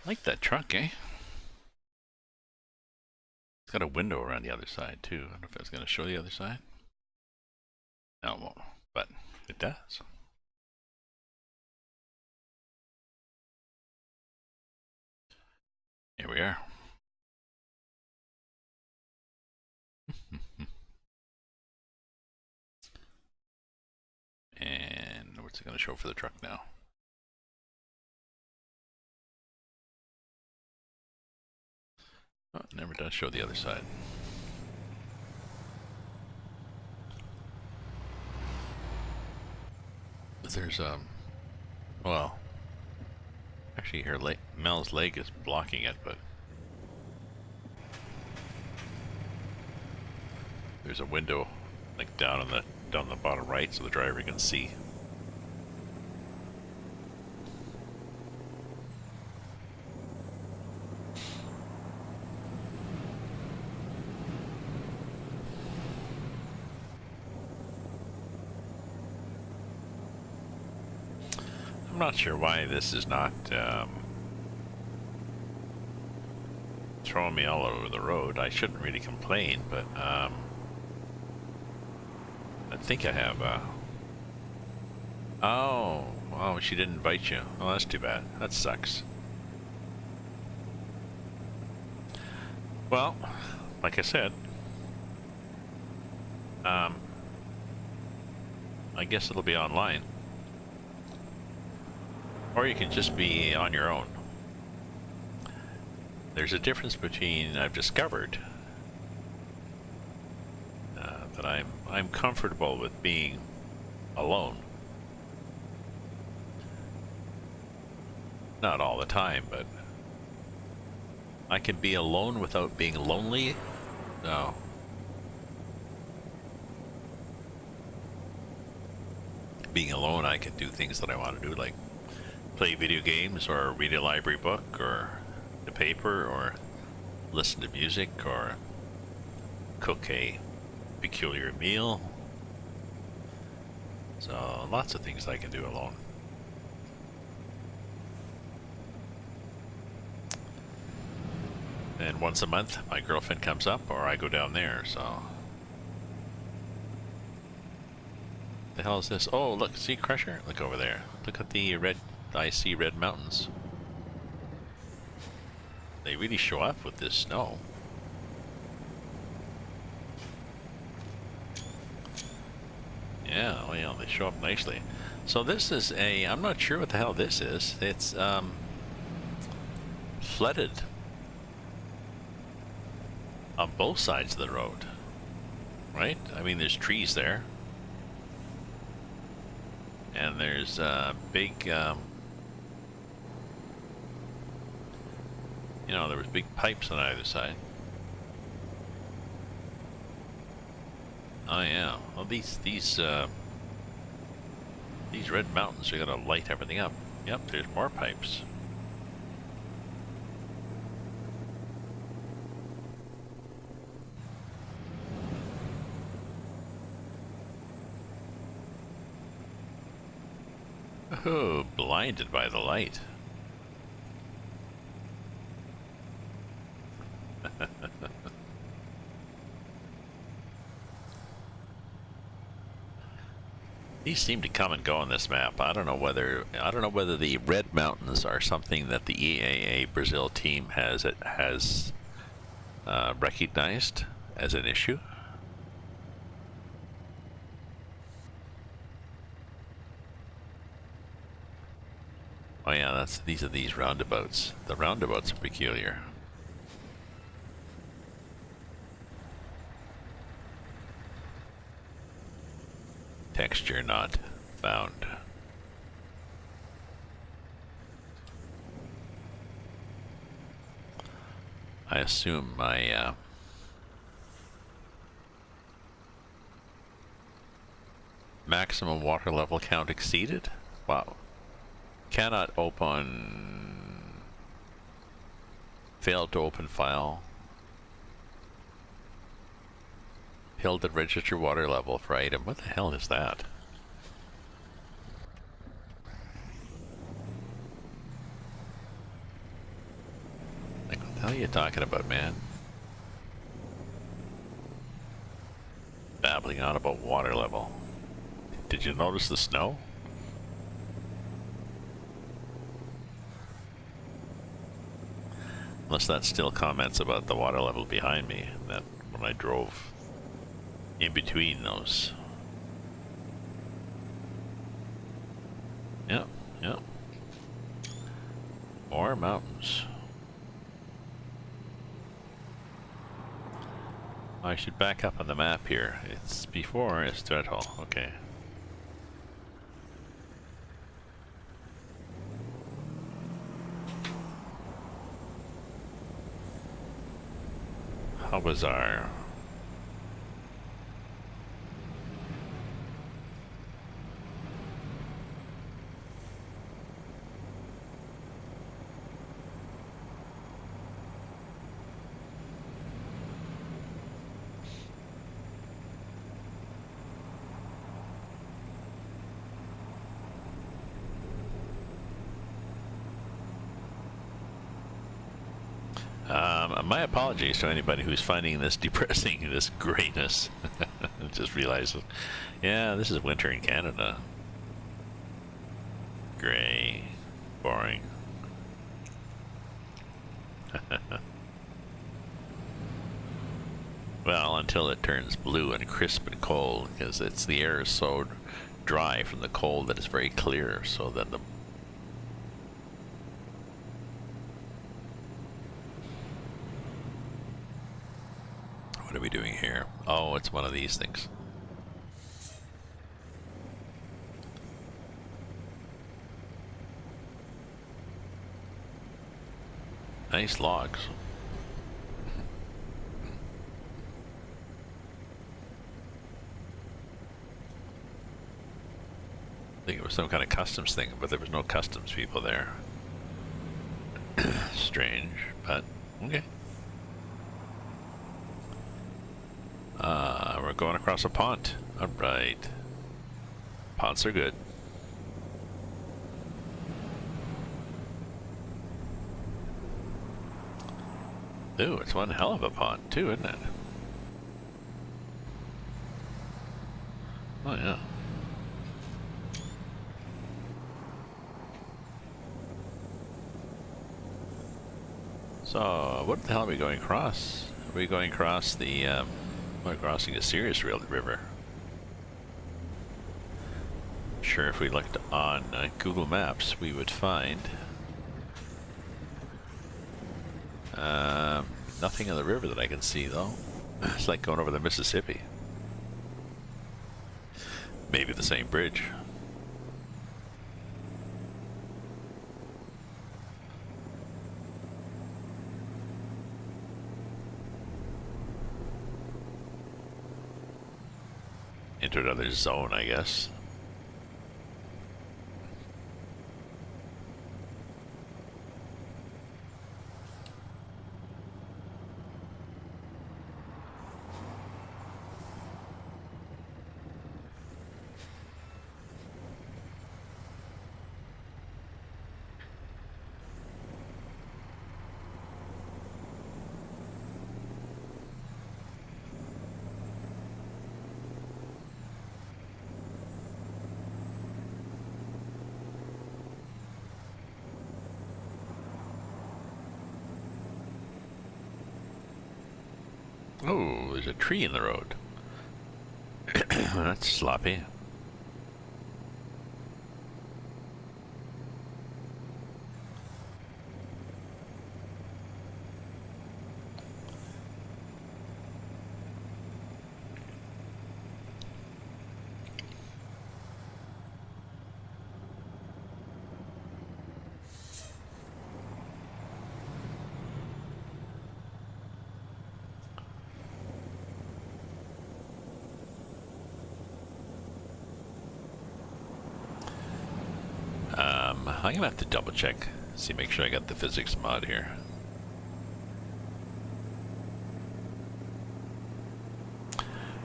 Like that truck, eh? It's got a window around the other side too. I don't know if I was going to show the other side. No, it won't, but it does. Here we are. And what's it going to show for the truck now? Oh, it never does show the other side. There's well, actually her Mel's leg is blocking it, but there's a window like down the bottom right so the driver can see. I'm not sure why this is not throwing me all over the road. I shouldn't really complain, but I think I have oh, she didn't invite you. Oh, that's too bad. That sucks. Well, like I said, I guess it'll be online. Or you can just be on your own. There's a difference between, I've discovered, that I'm comfortable with being alone. Not all the time, but I can be alone without being lonely. No. Being alone, I can do things that I want to do, like play video games or read a library book or the paper or listen to music or cook a peculiar meal. So lots of things I can do alone. And once a month my girlfriend comes up or I go down there, so. The hell is this? Oh look, see Crusher? Look over there. Look at the red, I see red mountains. They really show up with this snow. Yeah, well, they show up nicely. So this is I'm not sure what the hell this is. It's flooded on both sides of the road, right? I mean, there's trees there. And there's big, you know, there was big pipes on either side. Oh yeah. Well, these red mountains are gonna light everything up. Yep, there's more pipes. Oh, blinded by the light. These seem to come and go on this map. I don't know whether the red mountains are something that the EAA Brazil team has recognized as an issue. Oh yeah, these are these roundabouts. The roundabouts are peculiar. Texture not found. I assume my maximum water level count exceeded? Wow. Cannot open. Failed to open file. Failed to register water level for item. What the hell is that? hell are you talking about, man? Babbling on about water level. Did you notice the snow? Unless that still comments about the water level behind me, that when I drove in between those. Yep, yep. More mountains. I should back up on the map here. It's before Estreto. Okay. How bizarre. My apologies to anybody who's finding this depressing, this grayness. I just realized, yeah, this is winter in Canada. Gray, boring. Well, until it turns blue and crisp and cold, because the air is so dry from the cold that it's very clear, so then the what are we doing here? Oh, it's one of these things. Nice logs. I think it was some kind of customs thing, but there was no customs people there. Strange, but okay. We're going across a pond. Alright. Ponds are good. Ooh, it's one hell of a pond too, isn't it? Oh yeah. So, what the hell are we going across? Are we going across the, we're crossing a serious river. Sure, if we looked on Google Maps, we would find nothing on the river that I can see, though. It's like going over the Mississippi. Maybe the same bridge. Into another zone, I guess. Oh, there's a tree in the road. That's sloppy. I'm gonna have to double check, see, make sure I got the physics mod here.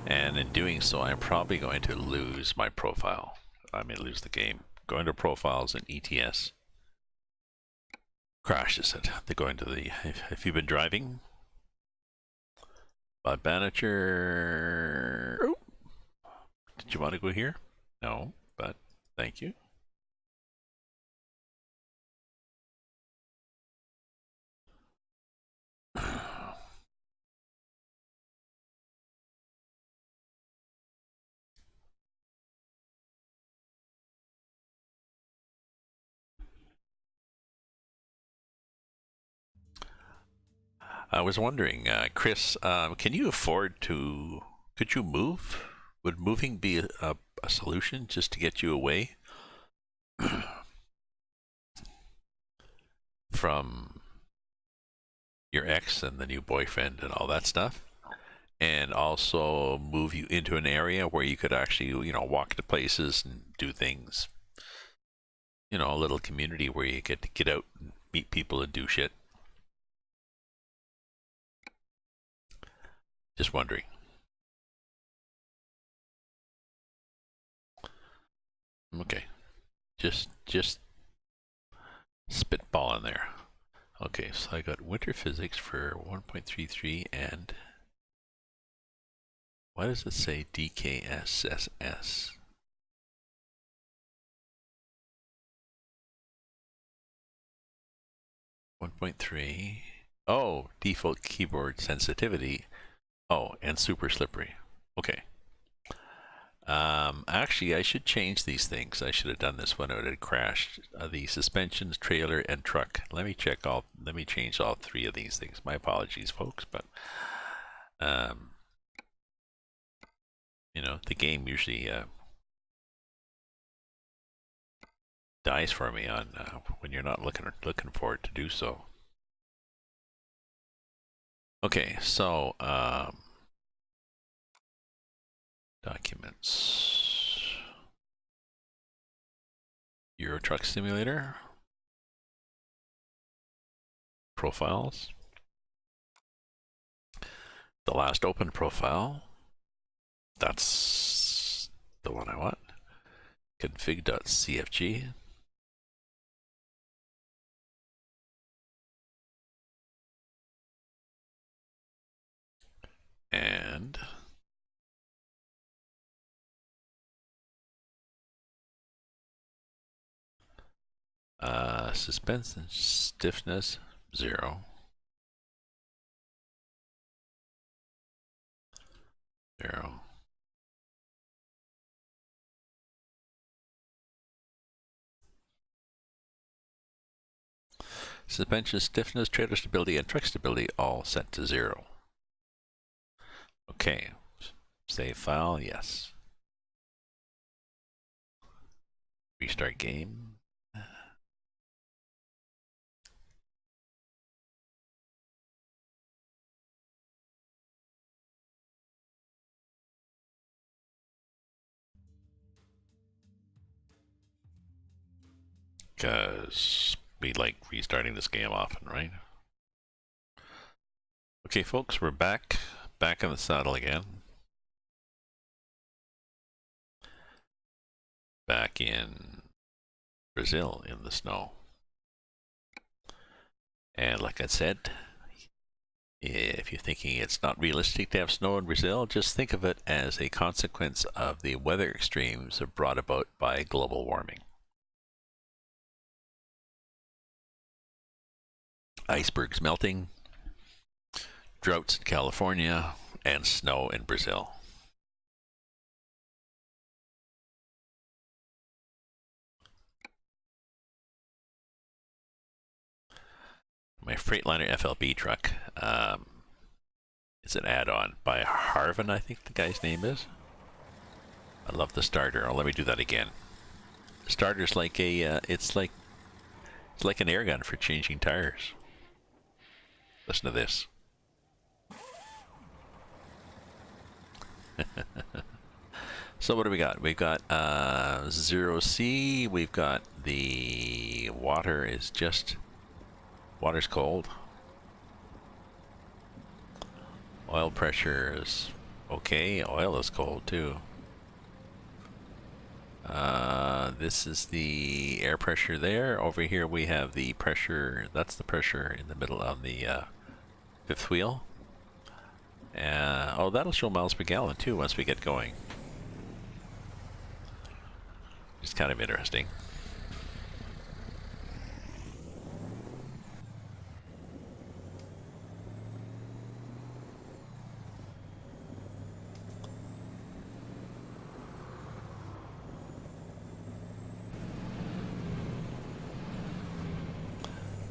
And in doing so, I'm probably going to lose my profile. I may lose the game. Going to profiles in ETS. crashes it. They go into the, if you've been driving, Bob Bannister. Oh, did you want to go here? No, but thank you. I was wondering, Chris, can you afford to, could you move? Would moving be a solution just to get you away from your ex and the new boyfriend and all that stuff? And also move you into an area where you could actually, you know, walk to places and do things. You know, a little community where you get to get out and meet people and do shit. Just wondering. Okay. Just spitball in there. Okay, so I got winter physics for 1.33 and why does it say DKSSS? .3. Oh, default keyboard sensitivity. Oh, and super slippery. Okay. Actually, I should change these things. I should have done this when it had crashed. The suspensions, trailer, and truck. Let me change all three of these things. My apologies, folks, but you know, the game usually dies for me on when you're not looking for it to do so. Okay, so documents, Euro Truck Simulator, profiles, the last open profile, that's the one I want, config.cfg, and suspension stiffness 0. Suspension stiffness, trailer stability, and truck stability all set to 0. Okay, save file, yes. Restart game. Because we like restarting this game often, right? Okay, folks, we're back in the saddle again. Back in Brazil in the snow. And like I said, if you're thinking it's not realistic to have snow in Brazil, just think of it as a consequence of the weather extremes brought about by global warming. Icebergs melting, droughts in California, and snow in Brazil. My Freightliner FLB truck is an add-on by Harvin, I think the guy's name is. I love the starter. Oh, let me do that again. The starter's like a, it's like an air gun for changing tires. Listen to this. So what do we got? We've got 0C. We've got the water is just, water's cold. Oil pressure is okay. Oil is cold too. This is the air pressure there. Over here we have the pressure, that's the pressure in the middle of the fifth wheel. Oh, that'll show miles per gallon too once we get going. It's kind of interesting.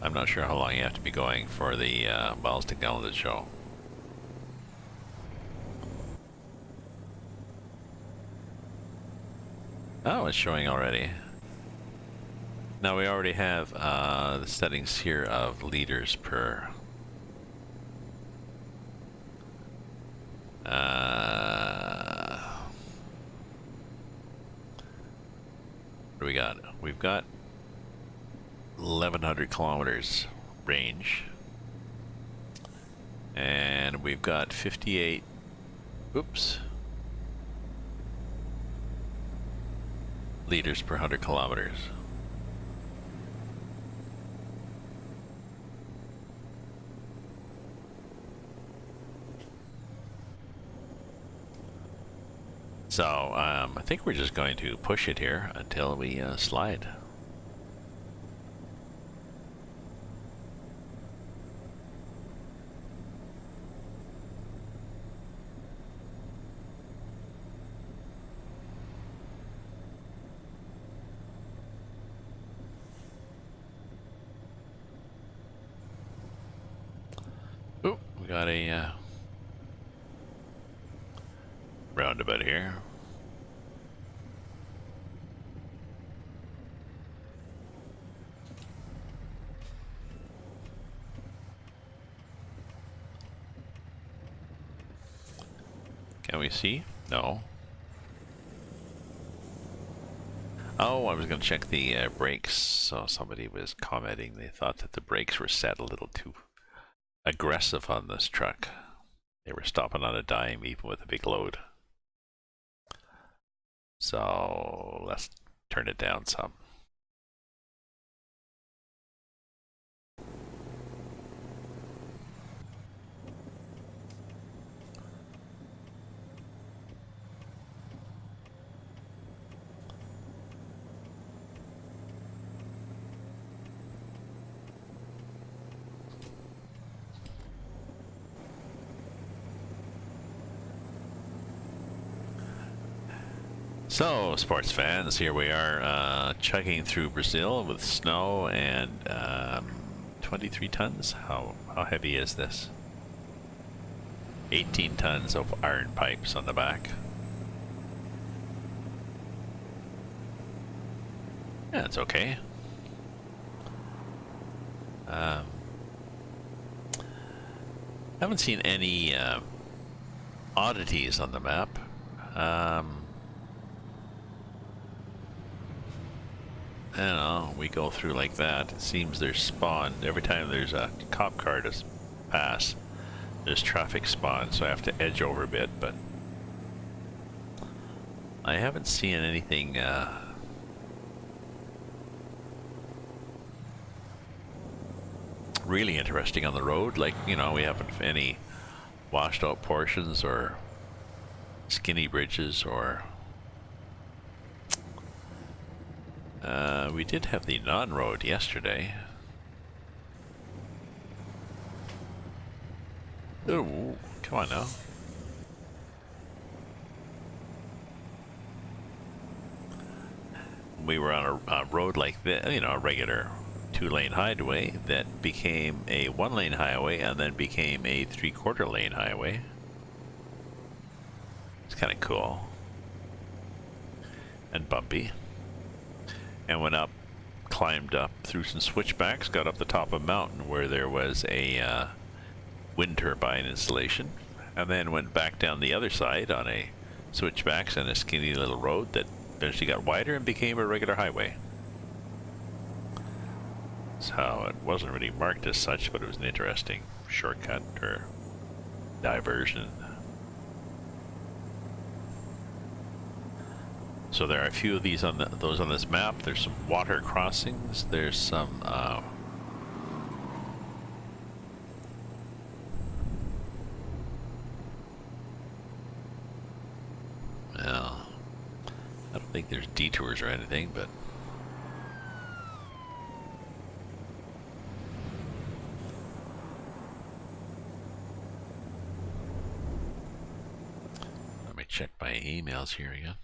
I'm not sure how long you have to be going for the miles to gallon to show. Oh, it's showing already. Now we already have the settings here of liters per. What do we got? We've got 1100 kilometers range, and we've got 58. Oops. Liters per 100 kilometers. So I think we're just going to push it here until we slide. Oh, we got a roundabout here. Can we see? No. Oh, I was going to check the brakes. So somebody was commenting they thought that the brakes were set a little too aggressive on this truck. They were stopping on a dime even with a big load. So let's turn it down some. So, sports fans, here we are chugging through Brazil with snow and 23 tons. How heavy is this? 18 tons of iron pipes on the back. Yeah, it's okay. Haven't seen any oddities on the map. I don't know, we go through like that. It seems there's spawn. Every time there's a cop car to pass, there's traffic spawn, so I have to edge over a bit, but I haven't seen anything really interesting on the road. Like, you know, we haven't any washed out portions or skinny bridges or we did have the non-road yesterday. Oh, come on now. We were on a road like this, you know, a regular 2-lane highway that became a 1-lane highway and then became a 3/4 lane highway. It's kind of cool and bumpy. And went up, climbed up through some switchbacks, got up the top of a mountain where there was a wind turbine installation, and then went back down the other side on a switchbacks and a skinny little road that eventually got wider and became a regular highway. So it wasn't really marked as such, but it was an interesting shortcut or diversion. So there are a few of these on those on this map. There's some water crossings. There's some well, I don't think there's detours or anything, but let me check my emails here again.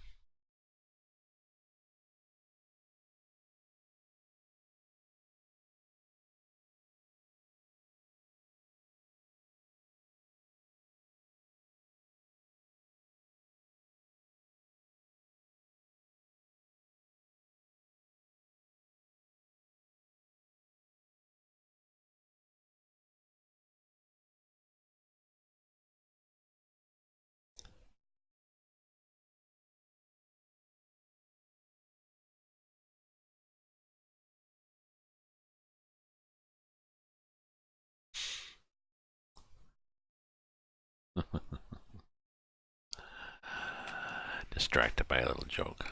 Distracted by a little joke.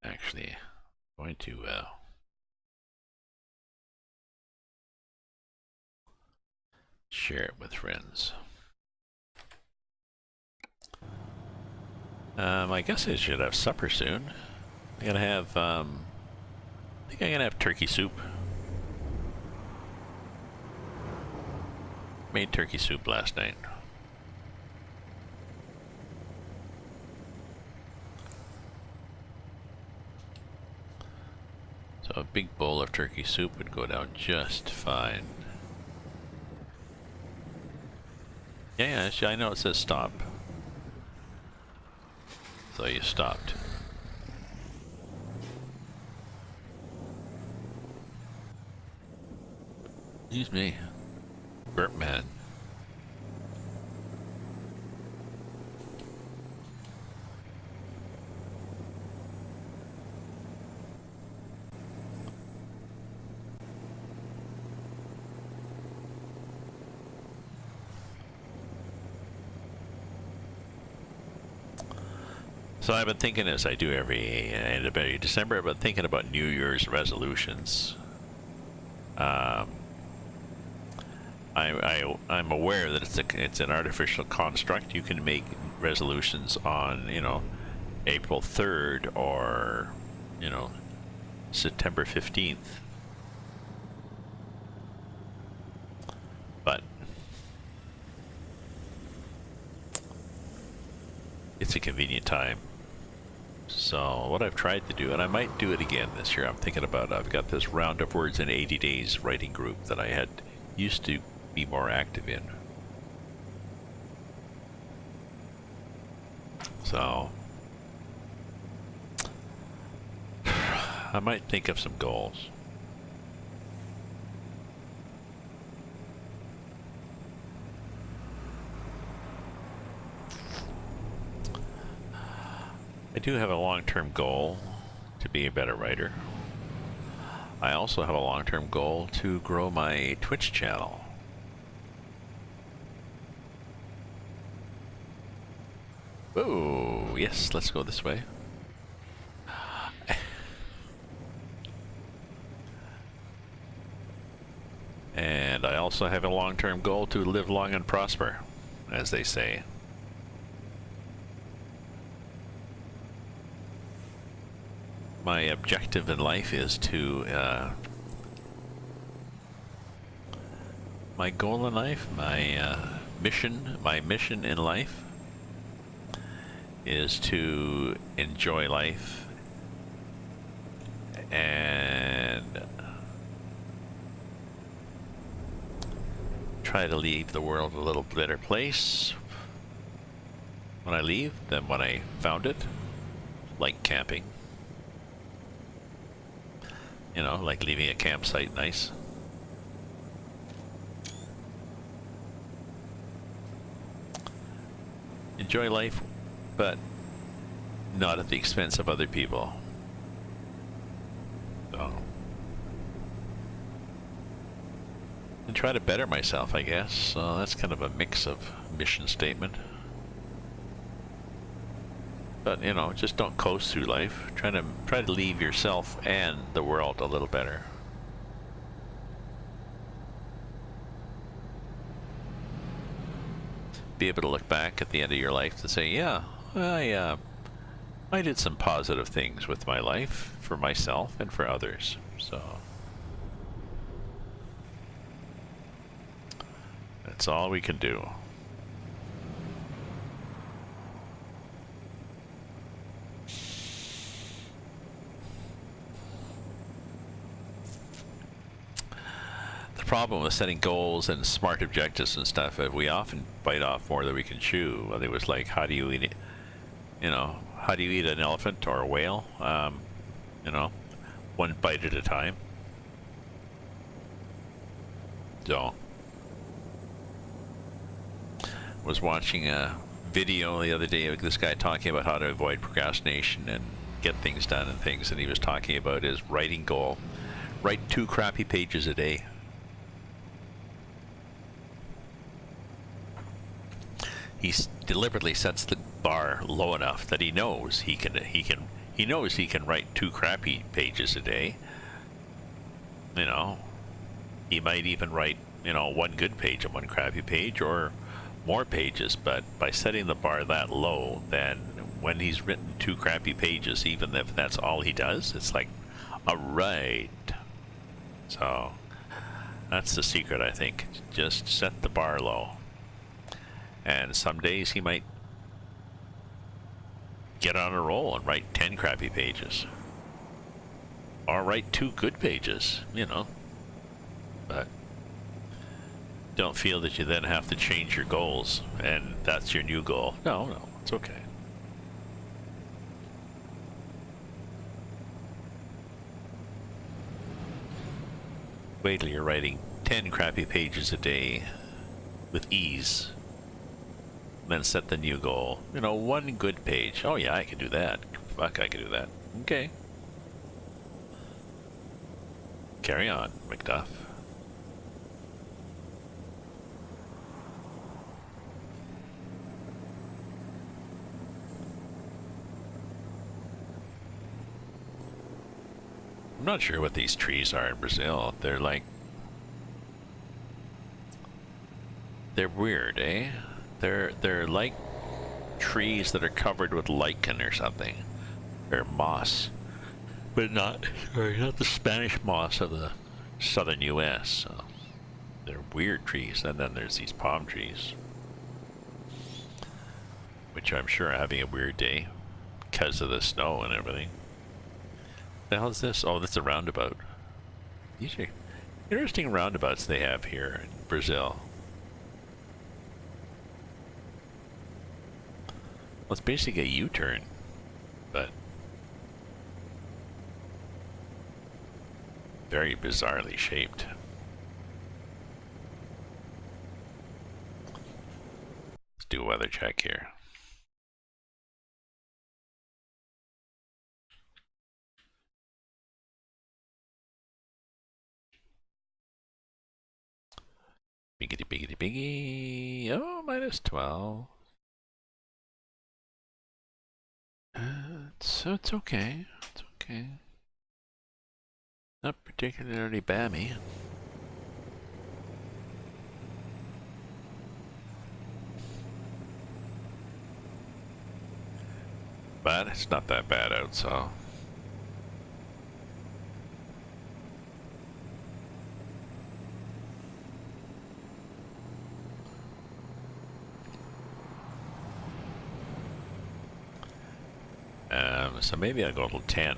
Actually, I'm going to share it with friends. I guess I should have supper soon. I'm gonna have, I think I'm gonna have turkey soup. Made turkey soup last night. So a big bowl of turkey soup would go down just fine. Yeah, I know it says stop. So you stopped. Excuse me. Burp man. So I've been thinking, as I do every end of December, I've been thinking about New Year's resolutions. I'm aware that it's an artificial construct. You can make resolutions on, you know, April 3rd or, you know, September 15th. But it's a convenient time. So what I've tried to do, and I might do it again this year, I'm thinking about, I've got this round of words in 80 days writing group that I had used to be more active in. So I might think of some goals. I do have a long-term goal to be a better writer. I also have a long-term goal to grow my Twitch channel. Oh, yes, let's go this way. And I also have a long-term goal to live long and prosper, as they say. My objective in life is to, my goal in life, my mission in life is to enjoy life and try to leave the world a little better place when I leave than when I found it, like camping. You know, like leaving a campsite nice. Enjoy life, but not at the expense of other people. So and try to better myself, I guess. So that's kind of a mix of mission statement. But you know, just don't coast through life. Try to leave yourself and the world a little better. Be able to look back at the end of your life and say, yeah, I did some positive things with my life for myself and for others. So that's all we can do. The problem with setting goals and smart objectives and stuff, we often bite off more than we can chew. It was like, how do you eat it? You know, how do you eat an elephant or a whale? You know, one bite at a time. So, was watching a video the other day of this guy talking about how to avoid procrastination and get things done and things, and he was talking about his writing goal. Write 2 crappy pages a day. He deliberately sets the bar low enough that he knows he can write 2 crappy pages a day. You know, he might even write, you know, 1 good page and 1 crappy page, or more pages. But by setting the bar that low, then when he's written 2 crappy pages, even if that's all he does, it's like, all right. So that's the secret, I think. Just set the bar low. And some days he might get on a roll and write 10 crappy pages. Or write 2 good pages, you know. But don't feel that you then have to change your goals and that's your new goal. No, it's okay. Wait till you're writing 10 crappy pages a day with ease. Then set the new goal. You know, 1 good page. Oh yeah, I can do that. Fuck, I can do that. Okay. Carry on, McDuff. I'm not sure what these trees are in Brazil. They're like... they're weird, eh? They're like trees that are covered with lichen or something, or moss, but not the Spanish moss of the southern U.S. So they're weird trees. And then there's these palm trees, which I'm sure are having a weird day because of the snow and everything. The hell is this? Oh, that's a roundabout. These are interesting roundabouts they have here in Brazil. Well, it's basically a U-turn, but very bizarrely shaped. Let's do a weather check here. Biggity, biggity, biggy. Oh, -12. So it's okay. It's okay. Not particularly bammy. But it's not that bad out, so. So maybe I'll go a little 10.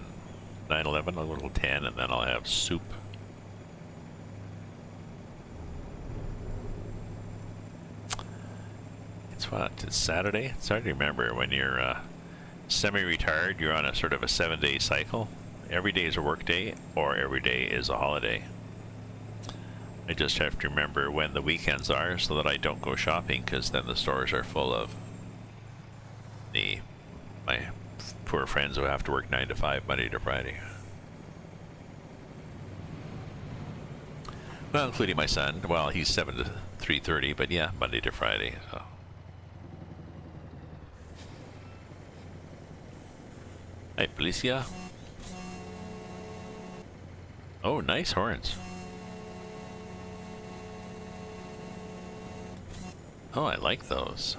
9/11, a little 10, and then I'll have soup. It's what? It's Saturday? It's hard to remember when you're semi-retired. You're on a sort of a 7-day cycle. Every day is a work day, or every day is a holiday. I just have to remember when the weekends are so that I don't go shopping, because then the stores are full of my poor friends who have to work 9 to 5 Monday to Friday. Well, including my son. Well, he's 7 to 3:30, but yeah, Monday to Friday. So. Hey, Policia. Oh, nice horns. Oh, I like those.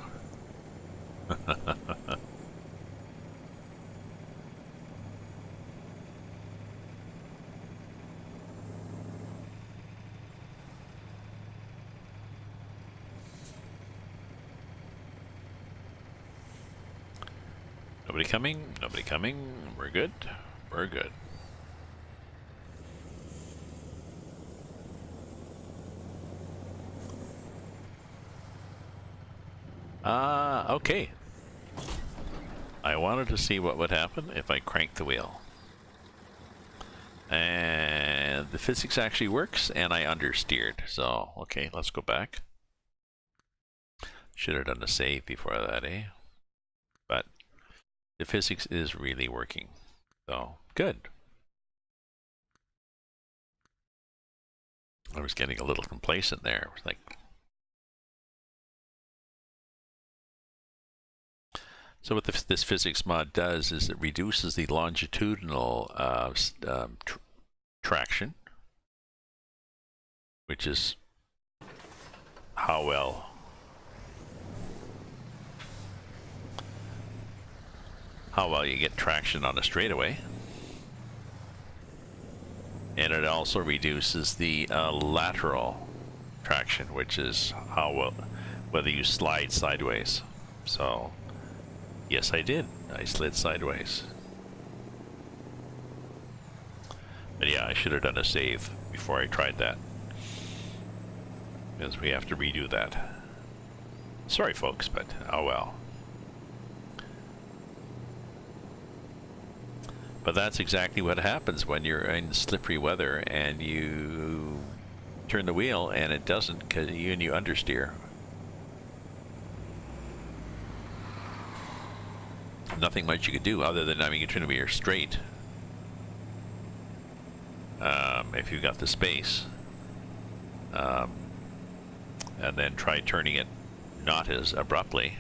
Nobody coming? Nobody coming? We're good? We're good. Okay. I wanted to see what would happen if I crank the wheel. And the physics actually works, and I understeered. So, okay, let's go back. Should have done a save before that, eh? But the physics is really working. So, good. I was getting a little complacent there. It was like, so what this physics mod does is it reduces the longitudinal traction, which is how well you get traction on a straightaway. And it also reduces the lateral traction, which is how well, whether you slide sideways. So, yes, I did. I slid sideways. But yeah, I should have done a save before I tried that, because we have to redo that. Sorry, folks, but oh well. But that's exactly what happens when you're in slippery weather and you turn the wheel and it doesn't, because you understeer. Nothing much you could do other than, I mean, you turn the wheel straight. If you've got the space. And then try turning it not as abruptly.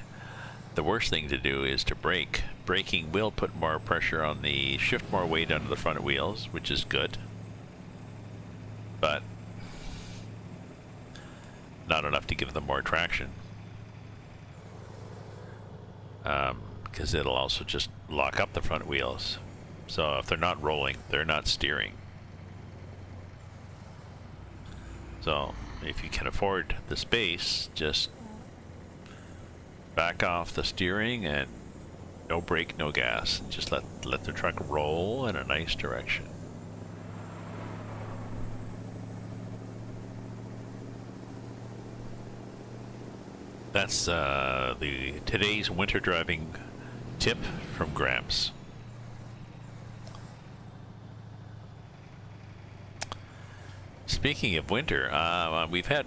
The worst thing to do is to brake. Braking will put more pressure on the, shift more weight onto the front wheels, which is good. But not enough to give them more traction. Because it'll also just lock up the front wheels. So if they're not rolling, they're not steering. So if you can afford the space, just back off the steering and no brake, no gas. Just let the truck roll in a nice direction. That's today's winter driving tip from Gramps. Speaking of winter, we had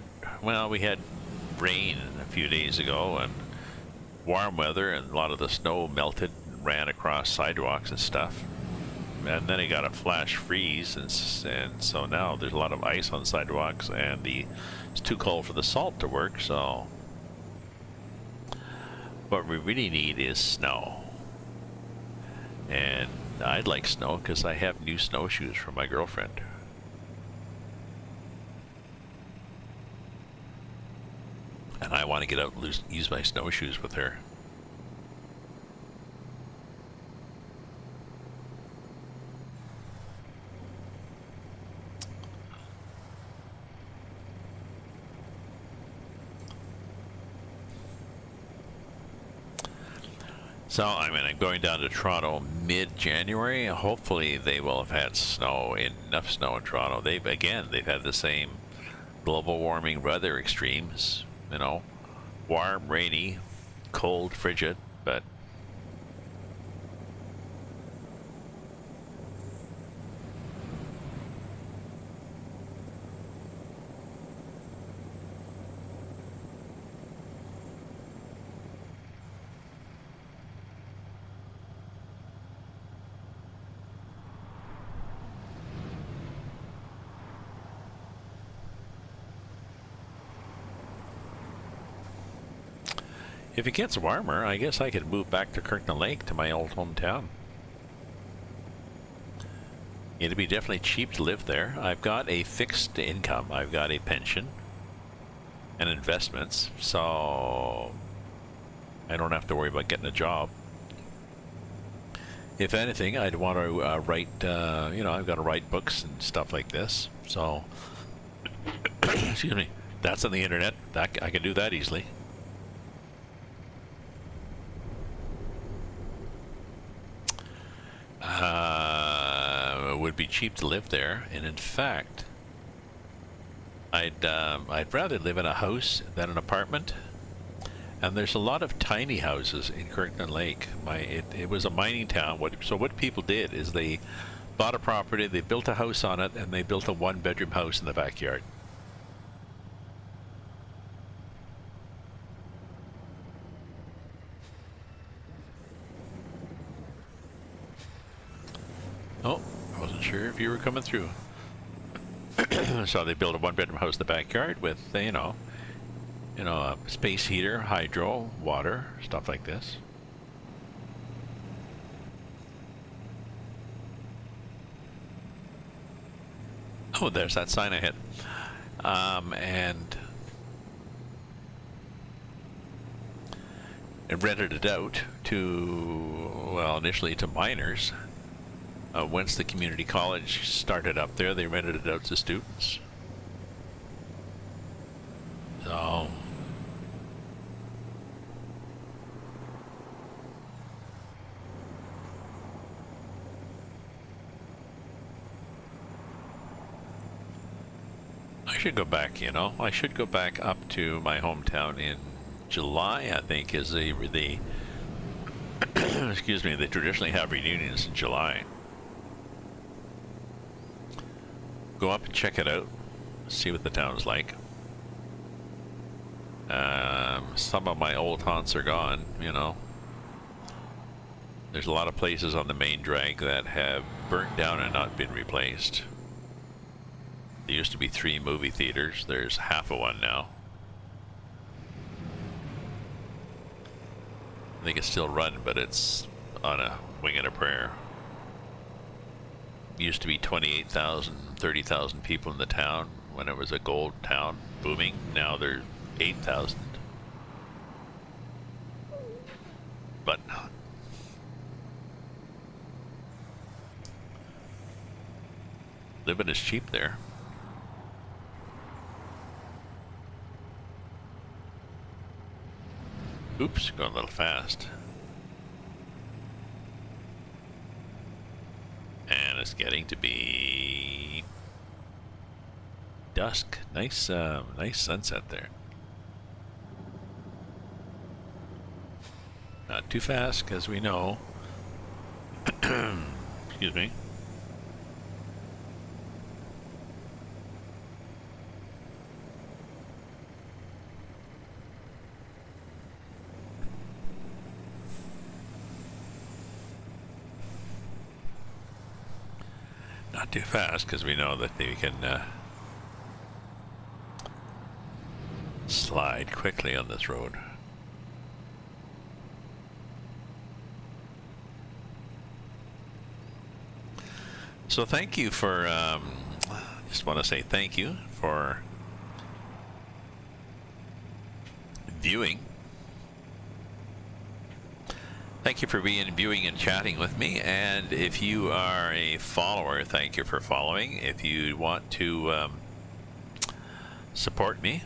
rain a few days ago and warm weather, and a lot of the snow melted and ran across sidewalks and stuff. And then it got a flash freeze, and so now there's a lot of ice on sidewalks, and it's too cold for the salt to work. So what we really need is snow. And I'd like snow because I have new snowshoes for my girlfriend. And I want to get out and use my snowshoes with her. So, I mean, I'm going down to Toronto mid-January. Hopefully they will have had enough snow in Toronto. They've had the same global warming weather extremes. You know, warm, rainy, cold, frigid, but If it gets warmer, I guess I could move back to Kirkland Lake, to my old hometown. It'd be definitely cheap to live there. I've got a fixed income. I've got a pension and investments, so I don't have to worry about getting a job. If anything, I'd want to write, you know, I've got to write books and stuff like this. So, excuse me, that's on the internet. That I can do that easily. It would be cheap to live there, and in fact, I'd rather live in a house than an apartment. And there's a lot of tiny houses in Kirkland Lake. It was a mining town. So what people did is they bought a property, they built a house on it, and they built a one-bedroom house in the backyard. Oh, I wasn't sure if you were coming through. So they built a one-bedroom house in the backyard with, you know, a space heater, hydro, water, stuff like this. Oh, there's that sign I hit. And it rented it out to, well, initially to miners. Once the community college started up there, they rented it out to students. So I should go back, you know. I should go back up to my hometown in July, I think, is the excuse me, they traditionally have reunions in July. Go up and check it out, see what the town's like. Some of my old haunts are gone, you know. There's a lot of places on the main drag that have burnt down and not been replaced. There used to be 3 movie theaters. There's half of one now. I think it's still run, but it's on a wing and a prayer. Used to be 28,000, 30,000 people in the town when it was a gold town booming. Now there's 8,000. But living is cheap there. Oops, going a little fast. And it's getting to be dusk. Nice, nice sunset there. Not too fast, because we know. Excuse me. Not too fast, because we know that they can slide quickly on this road. So thank you for, just want to say thank you for viewing. Thank you for viewing and chatting with me. And if you are a follower, thank you for following. If you want to support me,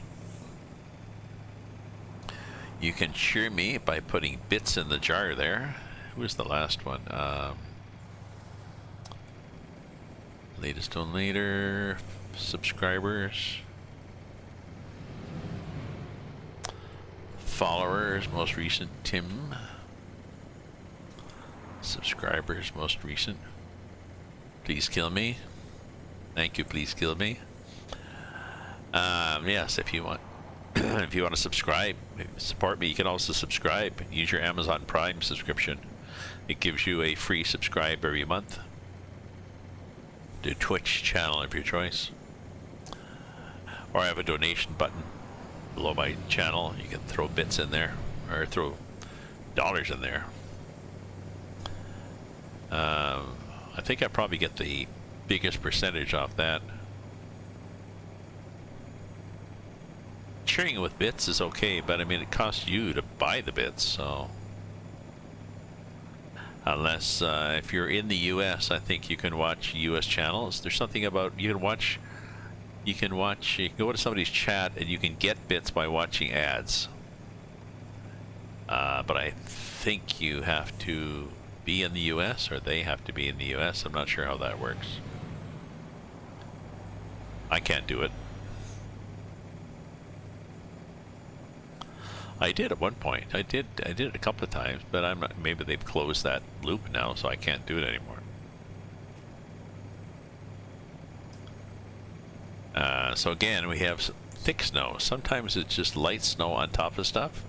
you can cheer me by putting bits in the jar there. Who was the last one? Latest on later, subscribers, followers, most recent Tim, subscribers, most recent, please kill me, thank you, please kill me. Yes, if you want if you want to subscribe, support me, you can also subscribe, use your Amazon Prime subscription. It gives you a free subscribe every month. The Twitch channel of your choice, or I have a donation button below my channel. You can throw bits in there. or throw dollars in there. I think I probably get the biggest percentage off that. Sharing it with bits is okay, but I mean it costs you to buy the bits, so unless if you're in the US, I think you can watch US channels. There's something about you can go to somebody's chat and you can get bits by watching ads. But I think you have to be in the US, or they have to be in the US. I'm not sure how that works. I can't do it. I did at one point. I did it a couple of times, but I'm not, maybe they've closed that loop now, so I can't do it anymore. So again, we have thick snow. Sometimes it's just light snow on top of stuff.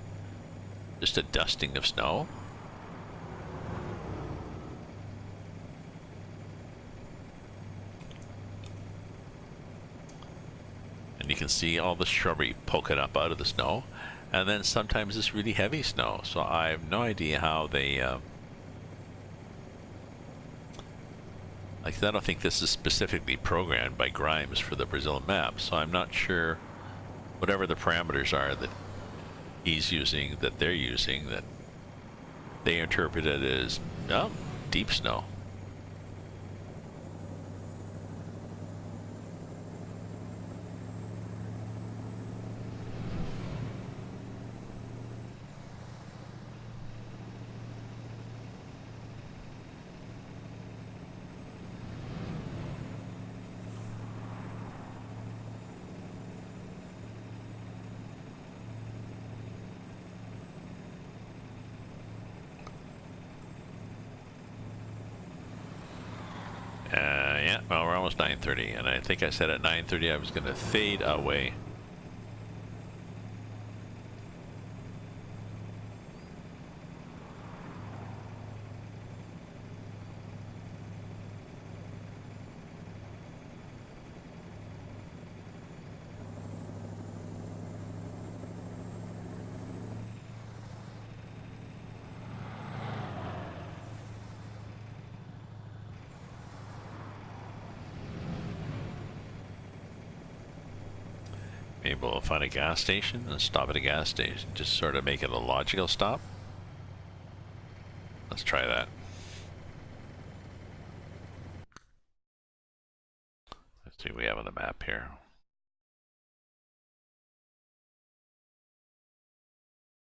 Just a dusting of snow. And you can see all the shrubbery poking up out of the snow. And then sometimes it's really heavy snow. So I have no idea how they... like, I don't think this is specifically programmed by Grimes for the Brazil map. So I'm not sure whatever the parameters are that he's using, that they're using, that they interpret it as deep snow. Yeah, well, we're almost 9:30, and I think I said at 9:30 I was going to fade away. Maybe we'll find a gas station and stop at a gas station. Just sort of make it a logical stop. Let's try that. Let's see what we have on the map here.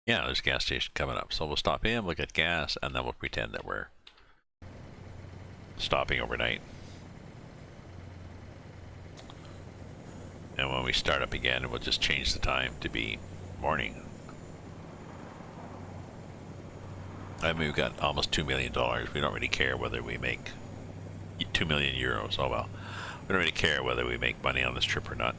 Yeah, there's a gas station coming up. So we'll stop in, look at gas, and then we'll pretend that we're stopping overnight. And when we start up again, we'll just change the time to be morning. I mean, we've got almost $2 million. We don't really care whether we make 2 million euros. Oh well. We don't really care whether we make money on this trip or not.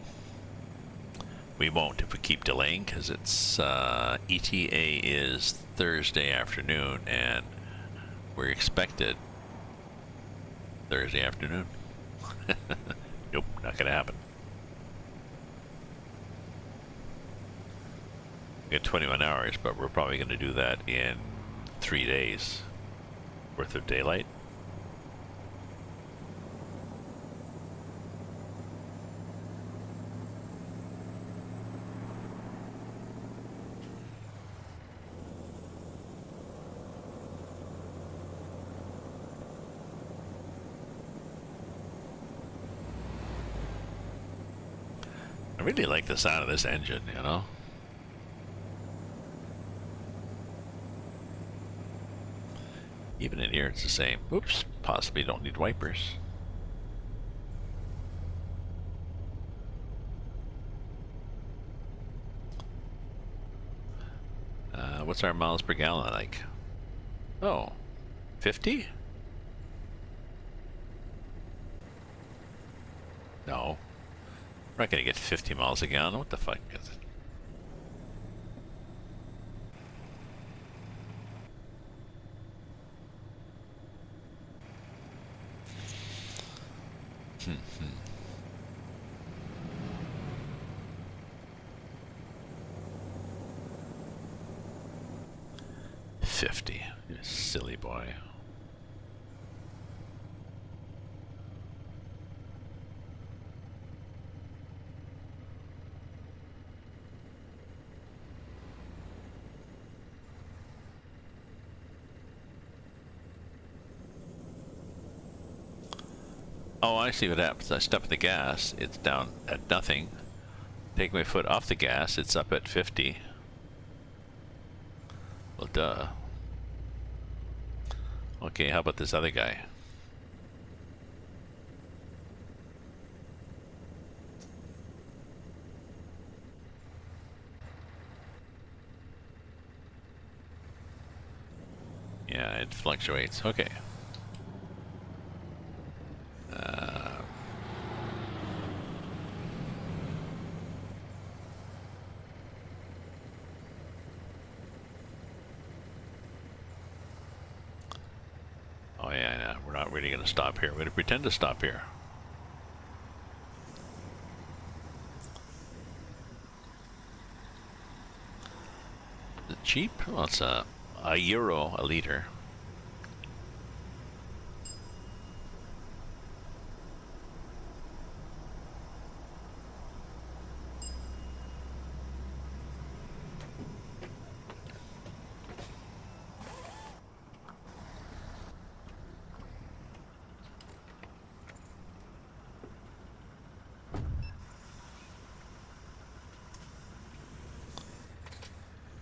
We won't if we keep delaying, because it's ETA is Thursday afternoon, and we're expected Thursday afternoon. Nope, not gonna happen. We got 21 hours, but we're probably going to do that in 3 days worth of daylight. I really like the sound of this engine, you know? Even in here, it's the same. Oops, possibly don't need wipers. What's our miles per gallon like? Oh, 50? No. We're not gonna get 50 miles a gallon. What the fuck is it? 50. You silly boy. Oh, I see what happens. I step on the gas, it's down at nothing. Take my foot off the gas, it's up at 50. Well, duh. Okay, how about this other guy? Yeah, it fluctuates. Okay. Oh yeah, no, we're not really going to stop here. We're going to pretend to stop here. Is it cheap? Well, it's a euro a liter.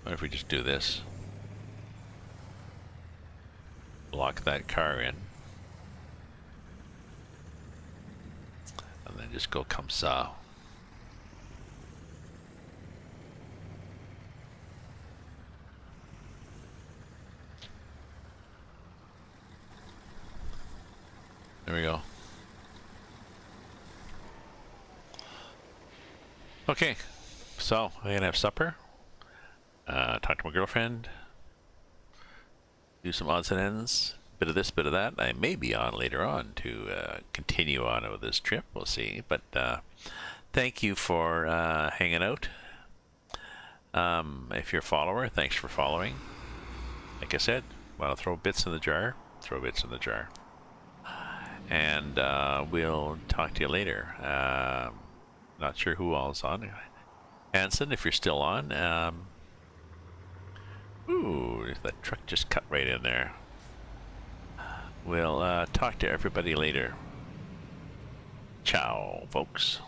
What if we just do this? Lock that car in. And then just go comme ça. There we go. Okay, so I'm gonna have supper. Talk to my girlfriend, do some odds and ends, bit of this, bit of that. I may be on later on to continue on with this trip. We'll see. But thank you for hanging out. If you're a follower, thanks for following. Like I said, want to throw bits in the jar? Throw bits in the jar. And we'll talk to you later. Not sure who all's on. Hanson, if you're still on. Ooh, that truck just cut right in there. We'll talk to everybody later. Ciao, folks.